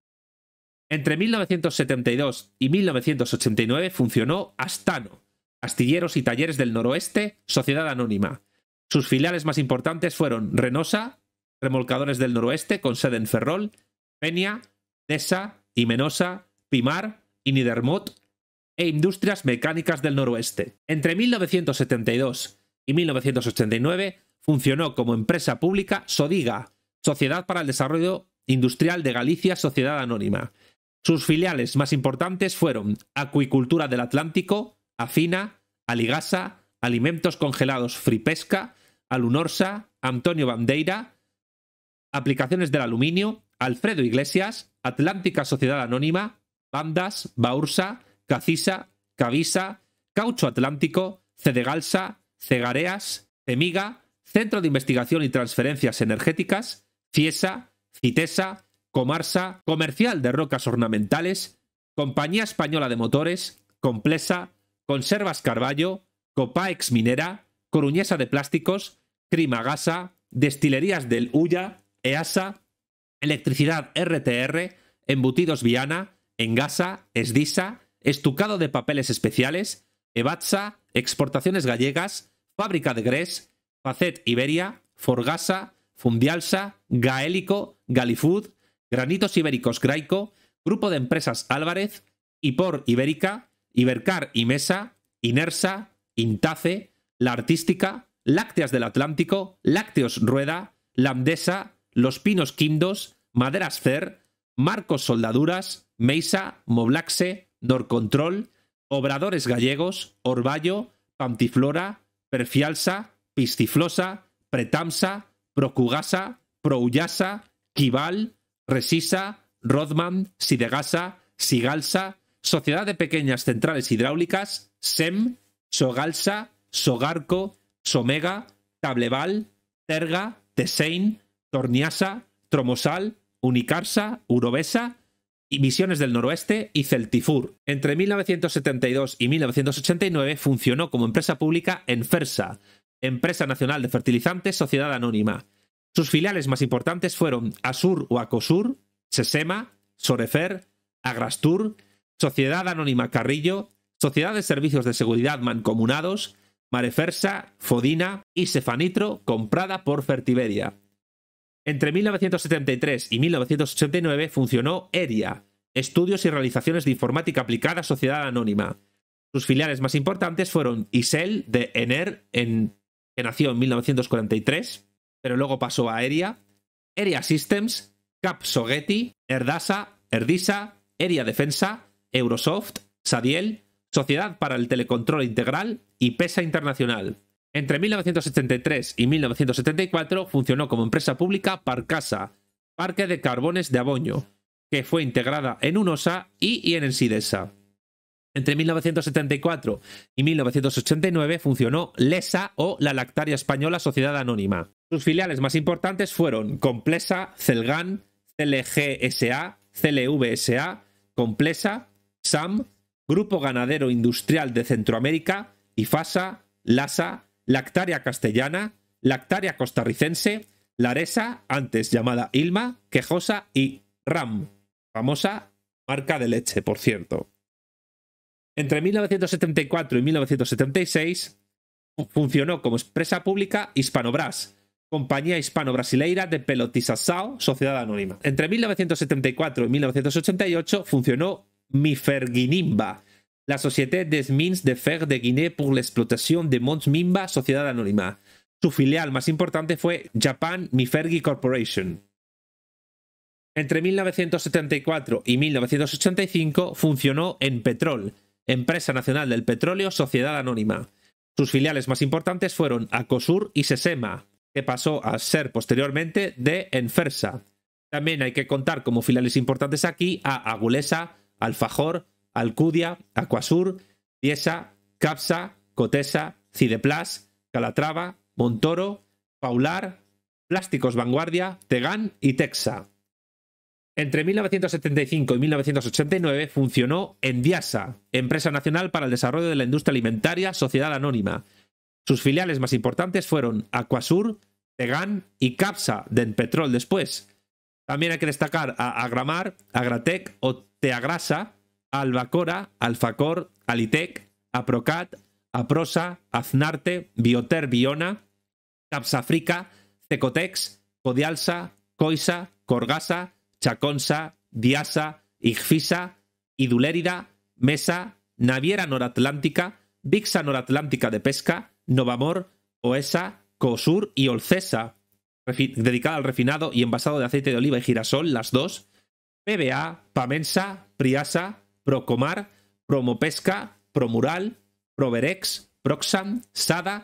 Entre 1972 y 1989 funcionó Astano, Astilleros y Talleres del Noroeste, Sociedad Anónima. Sus filiales más importantes fueron Renosa, Remolcadores del Noroeste con sede en Ferrol, Peña, Desa, Imenosa, Pimar y Nidermot e Industrias Mecánicas del Noroeste. Entre 1972 y 1989 funcionó como empresa pública Sodiga, Sociedad para el Desarrollo Industrial de Galicia, Sociedad Anónima. Sus filiales más importantes fueron Acuicultura del Atlántico, Afina, Aligasa, Alimentos Congelados Fripesca, Alunorsa, Antonio Bandeira, Aplicaciones del Aluminio, Alfredo Iglesias, Atlántica Sociedad Anónima, Bandas, Baursa, Cacisa, Cavisa, Caucho Atlántico, Cedegalsa, Cegareas, Cemiga, Centro de Investigación y Transferencias Energéticas, Ciesa, Citesa, Comarsa, Comercial de Rocas Ornamentales, Compañía Española de Motores, Complesa, Conservas Carballo, Copaex Minera, Coruñesa de Plásticos, Crimagasa, Destilerías del Ulla, EASA, Electricidad RTR, Embutidos Viana, Engasa, Esdisa, Estucado de Papeles Especiales, Ebatsa, Exportaciones Gallegas, Fábrica de Gres, Facet Iberia, Forgasa, Fundialsa, Gaélico, Galifood, Granitos Ibéricos Graico, Grupo de Empresas Álvarez, Ipor Ibérica, Ibercar y Mesa, Inersa, Intace, La Artística, Lácteas del Atlántico, Lácteos Rueda, Lamdesa, Los Pinos Quindos, Maderas Cer, Marcos Soldaduras, Meisa, Moblaxe, Norcontrol, Obradores Gallegos, Orballo, Pantiflora, Perfialsa, Pisciflosa, Pretamsa, Procugasa, Proullasa, Kibal, Resisa, Rodman, Sidegasa, Sigalsa, Sociedad de Pequeñas Centrales Hidráulicas, SEM, Sogalsa, Sogarco, Somega, Tableval, Terga, Tesein, Torniasa, Tromosal, Unicarsa, Urobesa y Misiones del Noroeste y Celtifur. Entre 1972 y 1989 funcionó como empresa pública Enfersa, Empresa Nacional de Fertilizantes, Sociedad Anónima. Sus filiales más importantes fueron Asur o Acosur, Sesema, Sorefer, Agrastur, Sociedad Anónima Carrillo, Sociedad de Servicios de Seguridad Mancomunados, Marefersa, Fodina y Sefanitro, comprada por Fertiberia. Entre 1973 y 1989 funcionó ERIA, Estudios y Realizaciones de Informática Aplicada Sociedad Anónima. Sus filiales más importantes fueron ISEL de ENER, que nació en 1943, pero luego pasó a ERIA, ERIA Systems, Capsogeti, Erdisa, ERIA Defensa, Eurosoft, Sadiel, Sociedad para el Telecontrol Integral y PESA Internacional. Entre 1973 y 1974 funcionó como empresa pública Parcasa, Parque de Carbones de Aboño, que fue integrada en UNOSA y en Ensidesa. Entre 1974 y 1989 funcionó LESA o la Lactaria Española Sociedad Anónima. Sus filiales más importantes fueron Complesa, Celgan, CLG-SA, CLV-SA, Complesa, SAM, Grupo Ganadero Industrial de Centroamérica, IFASA, LASA, Lactaria Castellana, Lactaria Costarricense, Laresa, antes llamada Ilma, Quejosa y RAM, famosa marca de leche, por cierto. Entre 1974 y 1976 funcionó como empresa pública Hispanobras, compañía hispano-brasileira de Pelotisassao, Sociedad Anónima. Entre 1974 y 1988 funcionó Miferguinimba, la Société des Mines de Fer de Guinée pour l'exploitation de Monts Mimba, Sociedad Anónima. Su filial más importante fue Japan Mifergi Corporation. Entre 1974 y 1985 funcionó Enpetrol, Empresa Nacional del Petróleo, Sociedad Anónima. Sus filiales más importantes fueron Acosur y Sesema, que pasó a ser posteriormente de Enfersa. También hay que contar como filiales importantes aquí a Agulesa, Alfajor, Alcudia, Aquasur, Diesa, Capsa, Cotesa, Cideplas, Calatrava, Montoro, Paular, Plásticos Vanguardia, Tegan y Texa. Entre 1975 y 1989 funcionó Endiasa, Empresa Nacional para el Desarrollo de la Industria Alimentaria, Sociedad Anónima. Sus filiales más importantes fueron Aquasur, Tegan y Capsa de Enpetrol después. También hay que destacar a Agramar, Agratec o Teagrasa, Albacora, Alfacor, Alitec, Aprocat, Aprosa, Aznarte, Bioter Biona, Capsafrica, Cecotex, Codialsa, Coisa, Corgasa, Chaconsa, Diasa, Igfisa, Idulérida, Mesa, Naviera Noratlántica, Vixa Noratlántica de Pesca, Novamor, Oesa, Cosur y Olcesa, dedicada al refinado y envasado de aceite de oliva y girasol, las dos, PBA, Pamensa, Priasa, Procomar, Promopesca, Promural, Proverex, Proxam, Sada,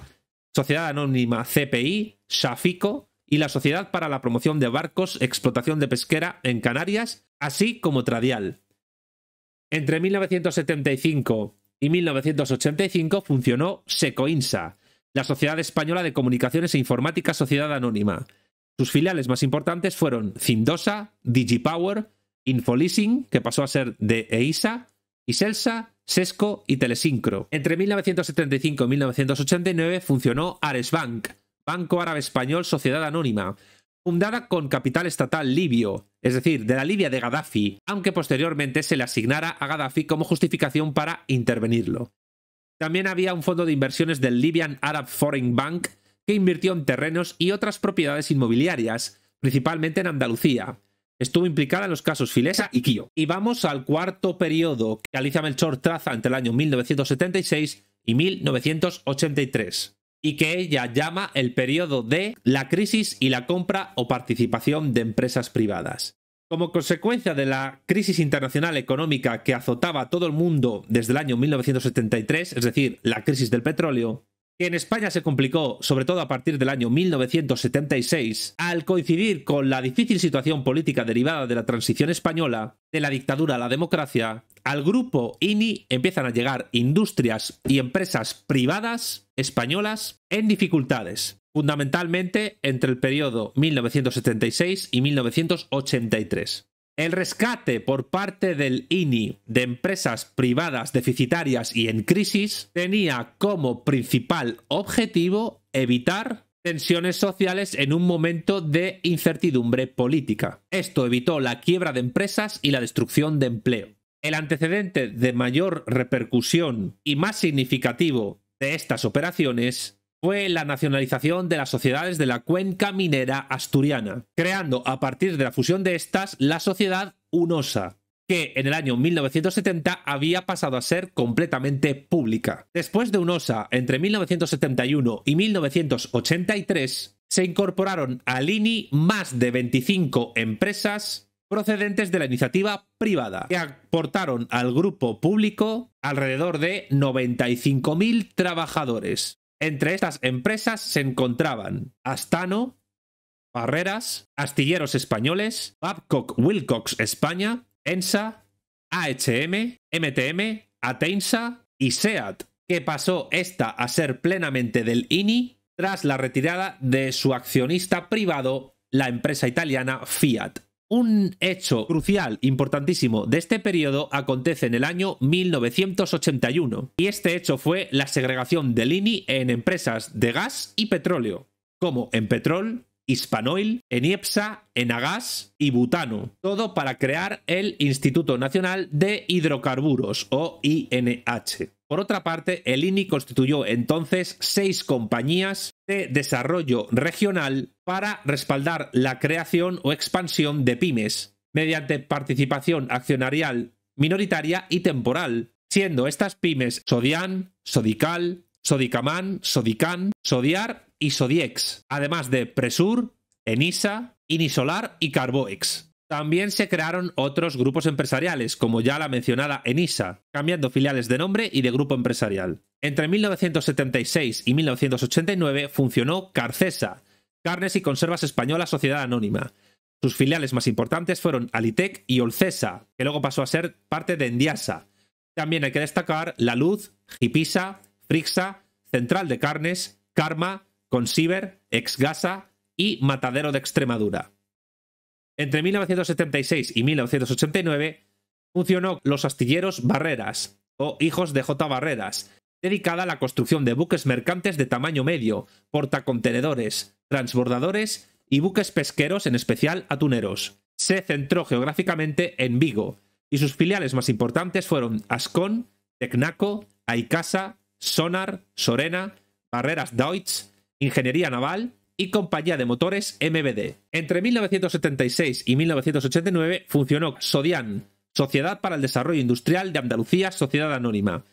Sociedad Anónima CPI, Shafico y la Sociedad para la Promoción de Barcos, Explotación de Pesquera en Canarias, así como Tradial. Entre 1975 y 1985 funcionó Secoinsa, la Sociedad Española de Comunicaciones e Informática Sociedad Anónima. Sus filiales más importantes fueron Cindosa, Digipower, Infoleasing, que pasó a ser de EISA, Iselsa, Sesco y Telesincro. Entre 1975 y 1989 funcionó Aresbank, Banco Árabe Español Sociedad Anónima, fundada con capital estatal libio, es decir, de la Libia de Gaddafi, aunque posteriormente se le asignara a Gaddafi como justificación para intervenirlo. También había un fondo de inversiones del Libyan Arab Foreign Bank que invirtió en terrenos y otras propiedades inmobiliarias, principalmente en Andalucía. Estuvo implicada en los casos Filesa y Quillo. Y vamos al cuarto periodo que Alicia Melchor traza entre el año 1976 y 1983, y que ella llama el periodo de la crisis y la compra o participación de empresas privadas. Como consecuencia de la crisis internacional económica que azotaba a todo el mundo desde el año 1973, es decir, la crisis del petróleo, que en España se complicó sobre todo a partir del año 1976, al coincidir con la difícil situación política derivada de la transición española, de la dictadura a la democracia, al grupo INI empiezan a llegar industrias y empresas privadas españolas en dificultades, fundamentalmente entre el periodo 1976 y 1983. El rescate por parte del INI de empresas privadas deficitarias y en crisis tenía como principal objetivo evitar tensiones sociales en un momento de incertidumbre política. Esto evitó la quiebra de empresas y la destrucción de empleo. El antecedente de mayor repercusión y más significativo de estas operaciones fue la nacionalización de las sociedades de la cuenca minera asturiana, creando a partir de la fusión de estas la sociedad Unosa, que en el año 1970 había pasado a ser completamente pública. Después de Unosa, entre 1971 y 1983, se incorporaron al INI más de 25 empresas procedentes de la iniciativa privada, que aportaron al grupo público alrededor de 95.000 trabajadores. Entre estas empresas se encontraban Astano, Barreras, Astilleros Españoles, Babcock Wilcox España, ENSA, AHM, MTM, Ateinsa y SEAT, que pasó esta a ser plenamente del INI tras la retirada de su accionista privado, la empresa italiana Fiat. Un hecho crucial, importantísimo de este periodo acontece en el año 1981, y este hecho fue la segregación del INI en empresas de gas y petróleo, como Enpetrol, Hispanoil, Eniepsa, Enagas y Butano, todo para crear el Instituto Nacional de Hidrocarburos, o INH. Por otra parte, el INI constituyó entonces 6 compañías de desarrollo regional para respaldar la creación o expansión de pymes, mediante participación accionarial minoritaria y temporal, siendo estas pymes Sodian, Sodical, Sodicaman, Sodican, Sodiar y Sodiex, además de Presur, Enisa, Inisolar y Carboex. También se crearon otros grupos empresariales, como ya la mencionada Enisa, cambiando filiales de nombre y de grupo empresarial. Entre 1976 y 1989 funcionó Carcesa, Carnes y Conservas Española Sociedad Anónima. Sus filiales más importantes fueron Alitec y Olcesa, que luego pasó a ser parte de Endiasa. También hay que destacar La Luz, Gipisa, Frixa, Central de Carnes, Karma, Consiver, Exgasa y Matadero de Extremadura. Entre 1976 y 1989 funcionó los astilleros Barreras, o Hijos de J. Barreras, dedicada a la construcción de buques mercantes de tamaño medio, portacontenedores, transbordadores y buques pesqueros, en especial atuneros. Se centró geográficamente en Vigo, y sus filiales más importantes fueron Ascon, Tecnaco, Aicasa, Sonar, Sorena, Barreras Deutsch, Ingeniería Naval y Compañía de Motores MBD. Entre 1976 y 1989 funcionó Sodian, Sociedad para el Desarrollo Industrial de Andalucía Sociedad Anónima.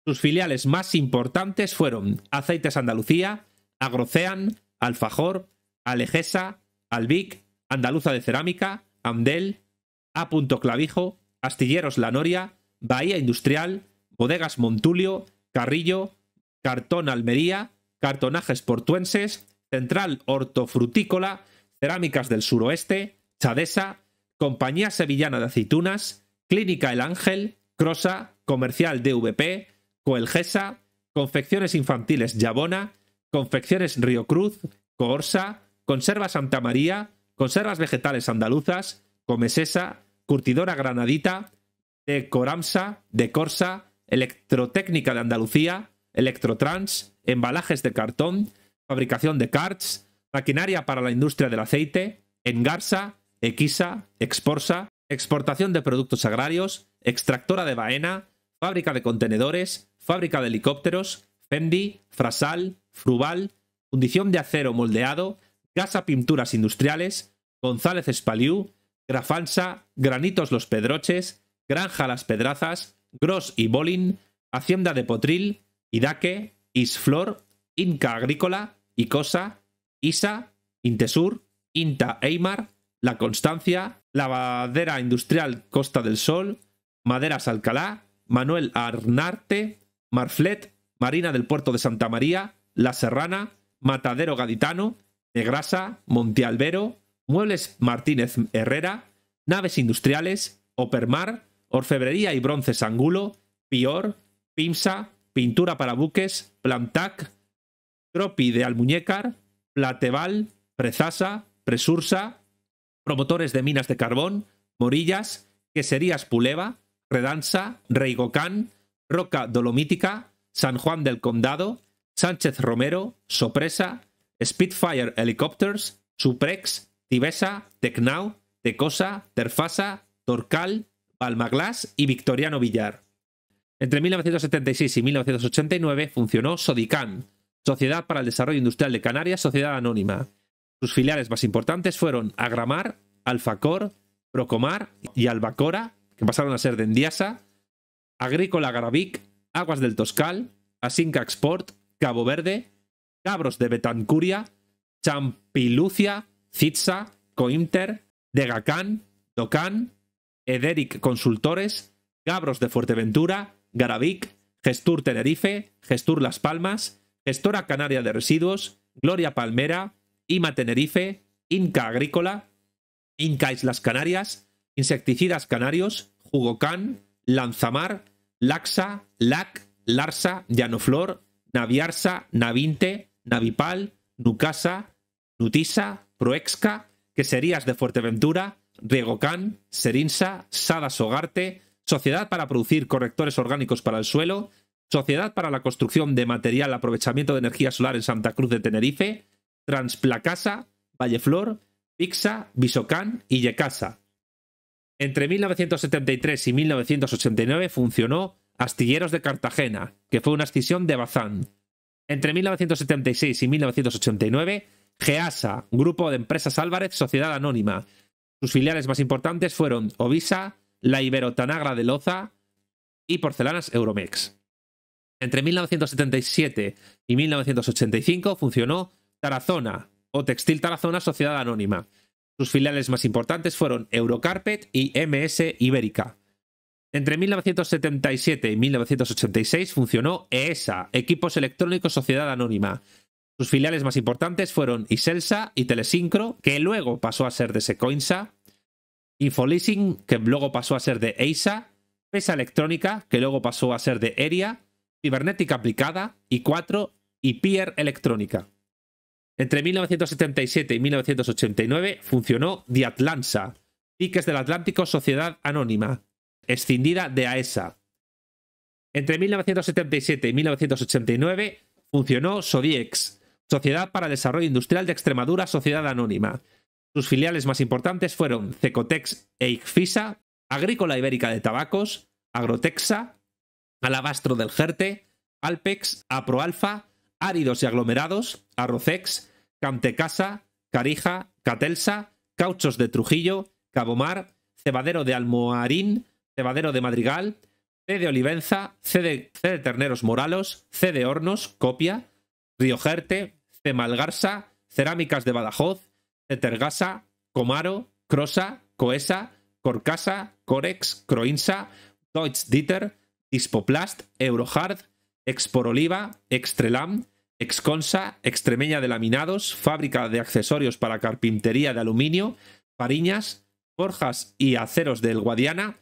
Sus filiales más importantes fueron Aceites Andalucía, Agrocean, Alfajor, Alejesa, Albic, Andaluza de Cerámica, Amdel, A. Clavijo, Astilleros La Noria, Bahía Industrial, Bodegas Montulio, Carrillo, Cartón Almería, Cartonajes Portuenses, Central Hortofrutícola, Cerámicas del Suroeste, Chadesa, Compañía Sevillana de Aceitunas, Clínica El Ángel, Crosa, Comercial DVP, Coelgesa, Confecciones Infantiles Yabona, Confecciones Río Cruz, Coorsa, Conservas Santa María, Conservas Vegetales Andaluzas, Comesesa, Curtidora Granadita, de Coramsa, de Corsa, Electrotécnica de Andalucía, Electrotrans, Embalajes de Cartón, Fabricación de Carts, Maquinaria para la Industria del Aceite, Engarsa, Equisa, Exporsa, Exportación de Productos Agrarios, Extractora de Baena, Fábrica de Contenedores, Fábrica de Helicópteros, Fendi, Frasal, Fruval, Fundición de Acero Moldeado, Gasa Pinturas Industriales, González Espaliú, Grafansa, Granitos Los Pedroches, Granja Las Pedrazas, Gros y Bolin, Hacienda de Potril, Idaque, Isflor, Inca Agrícola, Icosa, Isa, Intesur, Inta Eimar, La Constancia, Lavadera Industrial Costa del Sol, Maderas Alcalá, Manuel Arnarte, Marflet, Marina del Puerto de Santa María, La Serrana, Matadero Gaditano, Negrasa, Montealbero, Muebles Martínez Herrera, Naves Industriales, Opermar, Orfebrería y Bronces Angulo, Pior, Pimsa, Pintura para Buques, Plantac, Tropi de Almuñécar, Plateval, Prezasa, Presursa, Promotores de Minas de Carbón, Morillas, Queserías Puleva, Redansa, Reigocán, Roca Dolomítica, San Juan del Condado, Sánchez Romero, Sopresa, Spitfire Helicopters, Suprex, Tibesa, Tecnau, Tecosa, Terfasa, Torcal, Balmaglas y Victoriano Villar. Entre 1976 y 1989 funcionó Sodican, Sociedad para el Desarrollo Industrial de Canarias, sociedad anónima. Sus filiales más importantes fueron Agramar, Alfacor, Procomar y Albacora, que pasaron a ser de Endiasa, Agrícola Garavic, Aguas del Toscal, Asinca Export, Cabo Verde, Cabros de Betancuria, Champilucia, Citsa, Coimter, Degacan, Docan, Ederic Consultores, Cabros de Fuerteventura, Garavic, Gestur Tenerife, Gestur Las Palmas, Gestora Canaria de Residuos, Gloria Palmera, IMA Tenerife, Inca Agrícola, Inca Islas Canarias, Insecticidas Canarios, Jugocan, Lanzamar, Laxa, LAC, Larsa, Llanoflor, Naviarsa, Navinte, Navipal, Nucasa, Nutisa, Proexca, Queserías de Fuerteventura, Riegocan, Serinsa, Sada Sogarte, Sociedad para producir correctores orgánicos para el suelo, Sociedad para la construcción de material aprovechamiento de energía solar en Santa Cruz de Tenerife, Transplacasa, Valleflor, Pixa, Visocan y Yecasa. Entre 1973 y 1989 funcionó Astilleros de Cartagena, que fue una escisión de Bazán. Entre 1976 y 1989, GEASA, Grupo de Empresas Álvarez, Sociedad Anónima. Sus filiales más importantes fueron Ovisa, La Iberotanagra de Loza y Porcelanas Euromex. Entre 1977 y 1985 funcionó Tarazona, o Textil Tarazona, Sociedad Anónima. Sus filiales más importantes fueron Eurocarpet y MS Ibérica. Entre 1977 y 1986 funcionó EESA, Equipos Electrónicos Sociedad Anónima. Sus filiales más importantes fueron Iselsa y Telesincro, que luego pasó a ser de Secoinsa, Infoleasing, que luego pasó a ser de EISA, Pesa Electrónica, que luego pasó a ser de Eria, Cibernética Aplicada, I4 y Pier Electrónica. Entre 1977 y 1989 funcionó Diatlansa, Piques del Atlántico Sociedad Anónima, escindida de AESA. Entre 1977 y 1989 funcionó Sodiex, Sociedad para el Desarrollo Industrial de Extremadura Sociedad Anónima. Sus filiales más importantes fueron Cecotex e Igfisa, Agrícola Ibérica de Tabacos, Agrotexa, Alabastro del Jerte, Alpex, Aproalfa, Áridos y Aglomerados, Arrocex, Camtecasa, Carija, Catelsa, Cauchos de Trujillo, Cabomar, Cebadero de Almoharín, Cebadero de Madrigal, C de Olivenza, C de Terneros Moralos, C de Hornos, Copia, Riojerte, C Malgarsa, Cerámicas de Badajoz, Cetergasa, Comaro, Crosa, Coesa, Corcasa, Corex, Croinsa, Deutsche Dieter, Dispoplast, Eurohard, Exporoliva, Extrelam, Exconsa, Extremeña de Laminados, Fábrica de Accesorios para Carpintería de Aluminio, Pariñas, Forjas y Aceros del Guadiana,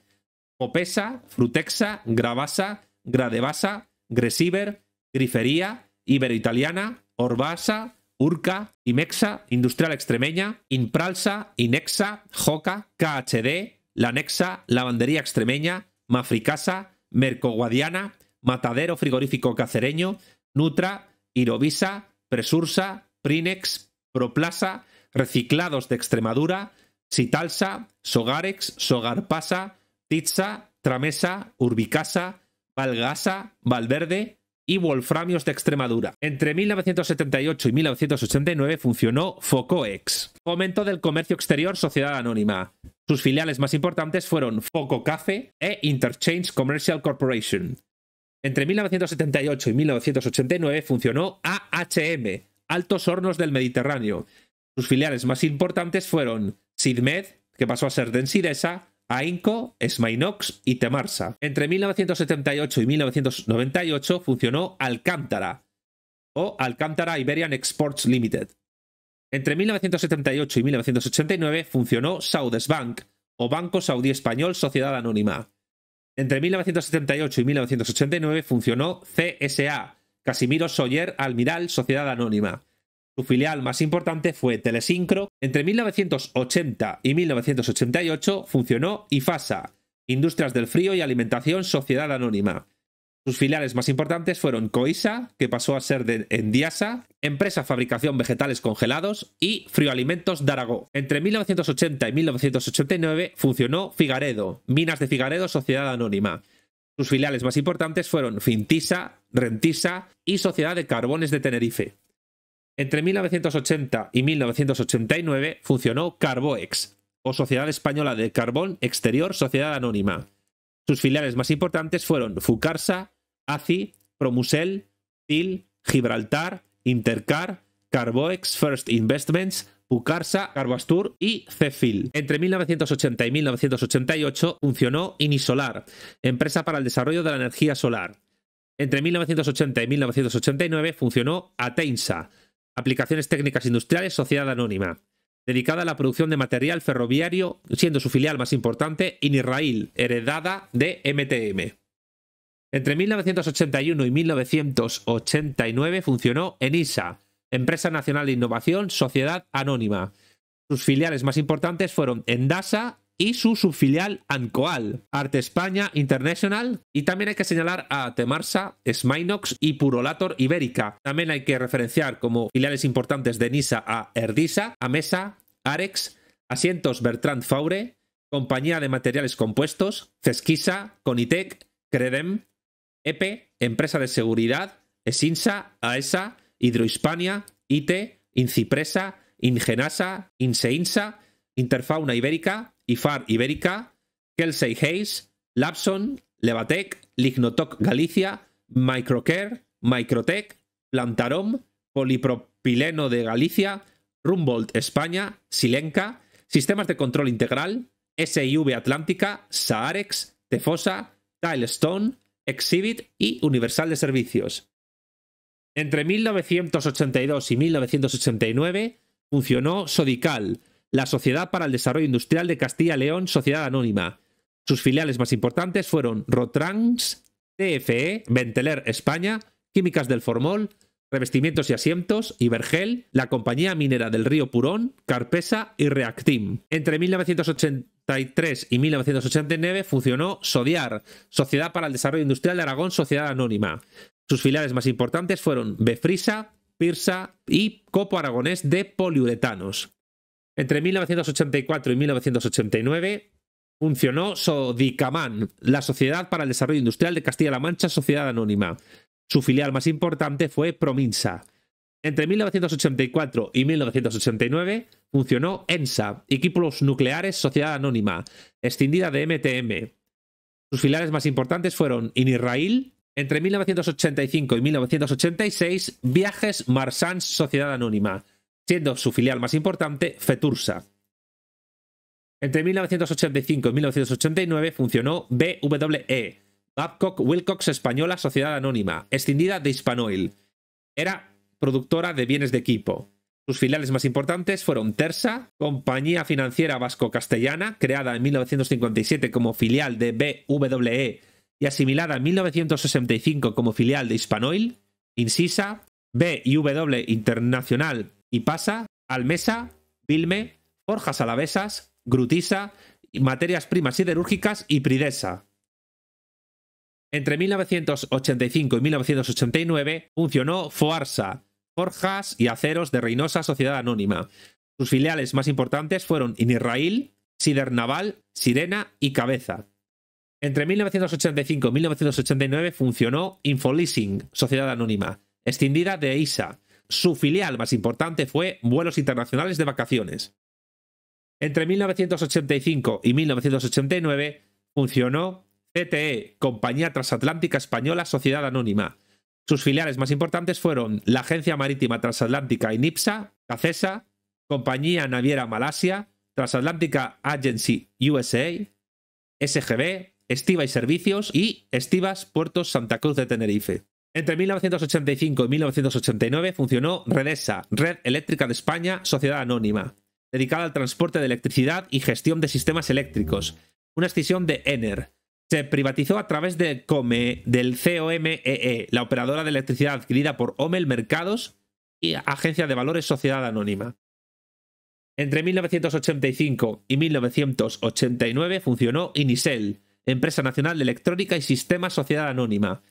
Copesa, Frutexa, Gravasa, Gradevasa, Gresiber, Grifería, Iberoitaliana, Orbasa, Urca, Imexa, Industrial Extremeña, Inpralsa, Inexa, Joca, KHD, Lanexa, Lavandería Extremeña, Mafricasa, Mercoguadiana, Matadero Frigorífico Cacereño, Nutra, Irovisa, Presursa, Prinex, Proplasa, Reciclados de Extremadura, Sitalsa, Sogarex, Sogarpasa, Titsa, Tramesa, Urbicasa, Valgasa, Valverde y Wolframios de Extremadura. Entre 1978 y 1989 funcionó Focoex, Fomento del Comercio Exterior Sociedad Anónima. Sus filiales más importantes fueron Fococafe e Interchange Commercial Corporation. Entre 1978 y 1989 funcionó AHM, Altos Hornos del Mediterráneo. Sus filiales más importantes fueron Sidmed, que pasó a ser Densidesa, AINCO, Smainox y Temarsa. Entre 1978 y 1998 funcionó Alcántara, o Alcántara Iberian Exports Limited. Entre 1978 y 1989 funcionó Saudes Bank, o Banco Saudí Español Sociedad Anónima. Entre 1978 y 1989 funcionó CSA, Casimiro Soller Almiral Sociedad Anónima. Su filial más importante fue Telesincro. Entre 1980 y 1988 funcionó IFASA, Industrias del Frío y Alimentación Sociedad Anónima. Sus filiales más importantes fueron Coisa, que pasó a ser de Endiasa, Empresa Fabricación Vegetales Congelados y Frioalimentos Daragó. Entre 1980 y 1989 funcionó Figaredo, Minas de Figaredo Sociedad Anónima. Sus filiales más importantes fueron Fintisa, Rentisa y Sociedad de Carbones de Tenerife. Entre 1980 y 1989 funcionó Carboex, o Sociedad Española de Carbón Exterior Sociedad Anónima. Sus filiales más importantes fueron Fucarsa, ACI, Promusel, TIL, Gibraltar, Intercar, Carboex First Investments, Pucarsa, Carbastur y Cefil. Entre 1980 y 1988 funcionó Inisolar, empresa para el desarrollo de la energía solar. Entre 1980 y 1989 funcionó Ateinsa, Aplicaciones Técnicas Industriales Sociedad Anónima, dedicada a la producción de material ferroviario, siendo su filial más importante Inirrail, heredada de MTM. Entre 1981 y 1989 funcionó Enisa, Empresa Nacional de Innovación Sociedad Anónima. Sus filiales más importantes fueron Endasa y su subfilial Ancoal, Arte España International, y también hay que señalar a Temarsa, Smainox y Purolator Ibérica. También hay que referenciar como filiales importantes de Enisa a Erdisa, Amesa, Arex, Asientos Bertrand Faure, Compañía de Materiales Compuestos, Cesquisa, Conitec, Credem, EPE, Empresa de Seguridad, Esinsa, AESA, Hidrohispania, ITE, Incipresa, Ingenasa, Inseinsa, Interfauna Ibérica, IFAR Ibérica, Kelsey Hayes, Lapson, Levatec, Lignotoc Galicia, Microcare, Microtec, Plantarom, Polipropileno de Galicia, Rumboldt España, Silenca, Sistemas de Control Integral, SIV Atlántica, Saarex, Tefosa, Tilestone, Exhibit y Universal de Servicios. Entre 1982 y 1989 funcionó Sodical, la Sociedad para el Desarrollo Industrial de Castilla y León Sociedad Anónima. Sus filiales más importantes fueron Rotrans, TFE, Benteler España, Químicas del Formol, Revestimientos y Asientos, Ibergel, la Compañía Minera del Río Purón, Carpesa y Reactim. Entre 1983 y 1989 funcionó Sodiar, Sociedad para el Desarrollo Industrial de Aragón Sociedad Anónima. Sus filiales más importantes fueron Befrisa, Pirsa y Copo Aragonés de Poliuretanos. Entre 1984 y 1989 funcionó Sodicaman, la Sociedad para el Desarrollo Industrial de Castilla-La Mancha Sociedad Anónima. Su filial más importante fue Prominsa. Entre 1984 y 1989 funcionó ENSA, Equipos Nucleares Sociedad Anónima, escindida de MTM. Sus filiales más importantes fueron Inirrail. Entre 1985 y 1986, Viajes Marsans Sociedad Anónima, siendo su filial más importante Fetursa. Entre 1985 y 1989 funcionó BWE, Babcock Wilcox Española Sociedad Anónima, escindida de Hispanoil. Era productora de bienes de equipo. Sus filiales más importantes fueron Tersa, Compañía Financiera Vasco-Castellana, creada en 1957 como filial de BWE y asimilada en 1965 como filial de Hispanoil, Insisa, B&W Internacional y Pasa, Almesa, Vilme, Forjas Alavesas, Grutisa, Materias Primas Siderúrgicas y Pridesa. Entre 1985 y 1989 funcionó Foarsa, Forjas y Aceros de Reynosa Sociedad Anónima. Sus filiales más importantes fueron Inirrail, Sidernaval, Sirena y Cabeza. Entre 1985 y 1989 funcionó Infoleasing, Sociedad Anónima, escindida de EISA. Su filial más importante fue Vuelos Internacionales de Vacaciones. Entre 1985 y 1989 funcionó CTE, Compañía Transatlántica Española Sociedad Anónima. Sus filiales más importantes fueron la Agencia Marítima Transatlántica INIPSA, CACESA, Compañía Naviera Malasia, Transatlántica Agency USA, SGB, Estiva y Servicios y Estivas Puertos Santa Cruz de Tenerife. Entre 1985 y 1989 funcionó Redesa, Red Eléctrica de España Sociedad Anónima, dedicada al transporte de electricidad y gestión de sistemas eléctricos, una escisión de Ener. Se privatizó a través del COMEE, la operadora de electricidad adquirida por Omel Mercados y Agencia de Valores Sociedad Anónima. Entre 1985 y 1989 funcionó Inisel, Empresa Nacional de Electrónica y Sistemas Sociedad Anónima.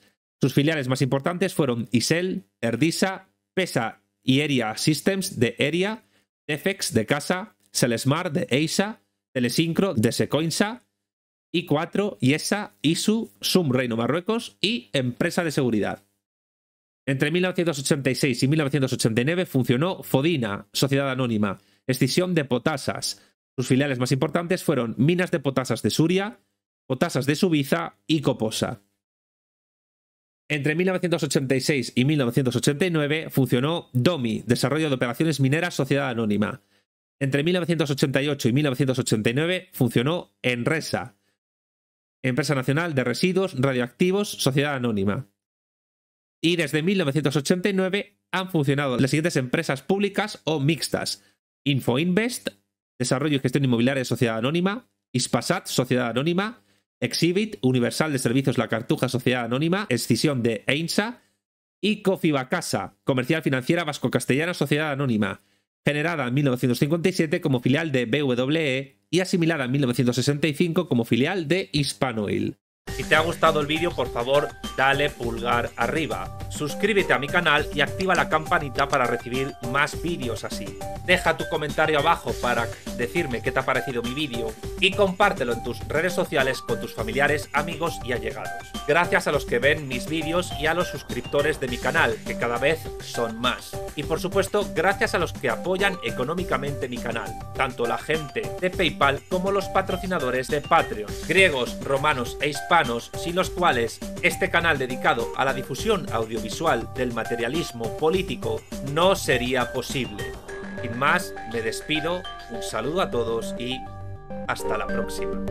Sus filiales más importantes fueron Isel, Erdisa, PESA y Eria Systems de Eria, Defex de Casa, Celesmar de EISA, Telesincro de Secoinsa Y 4, IESA, ISU, SUM Reino Marruecos y empresa de seguridad. Entre 1986 y 1989 funcionó Fodina, sociedad anónima, escisión de potasas. Sus filiales más importantes fueron Minas de Potasas de Suria, Potasas de Subiza y Coposa. Entre 1986 y 1989 funcionó DOMI, Desarrollo de Operaciones Mineras, sociedad anónima. Entre 1988 y 1989 funcionó ENRESA, Empresa Nacional de Residuos Radioactivos, sociedad anónima. Y desde 1989 han funcionado las siguientes empresas públicas o mixtas: Infoinvest, Desarrollo y Gestión Inmobiliaria, sociedad anónima; Ispasat, sociedad anónima; Exhibit, Universal de Servicios La Cartuja, sociedad anónima, escisión de EINSA; y Cofibacasa, Comercial Financiera Vasco-Castellana, sociedad anónima, generada en 1957 como filial de BWE y asimilada en 1965 como filial de Hispanoil. Si te ha gustado el vídeo, por favor, dale pulgar arriba. Suscríbete a mi canal y activa la campanita para recibir más vídeos así. Deja tu comentario abajo para decirme qué te ha parecido mi vídeo y compártelo en tus redes sociales con tus familiares, amigos y allegados. Gracias a los que ven mis vídeos y a los suscriptores de mi canal, que cada vez son más. Y por supuesto, gracias a los que apoyan económicamente mi canal, tanto la gente de PayPal como los patrocinadores de Patreon, griegos, romanos e hispanos, sin los cuales este canal dedicado a la difusión audiovisual del materialismo político no sería posible. Sin más, me despido, un saludo a todos y hasta la próxima.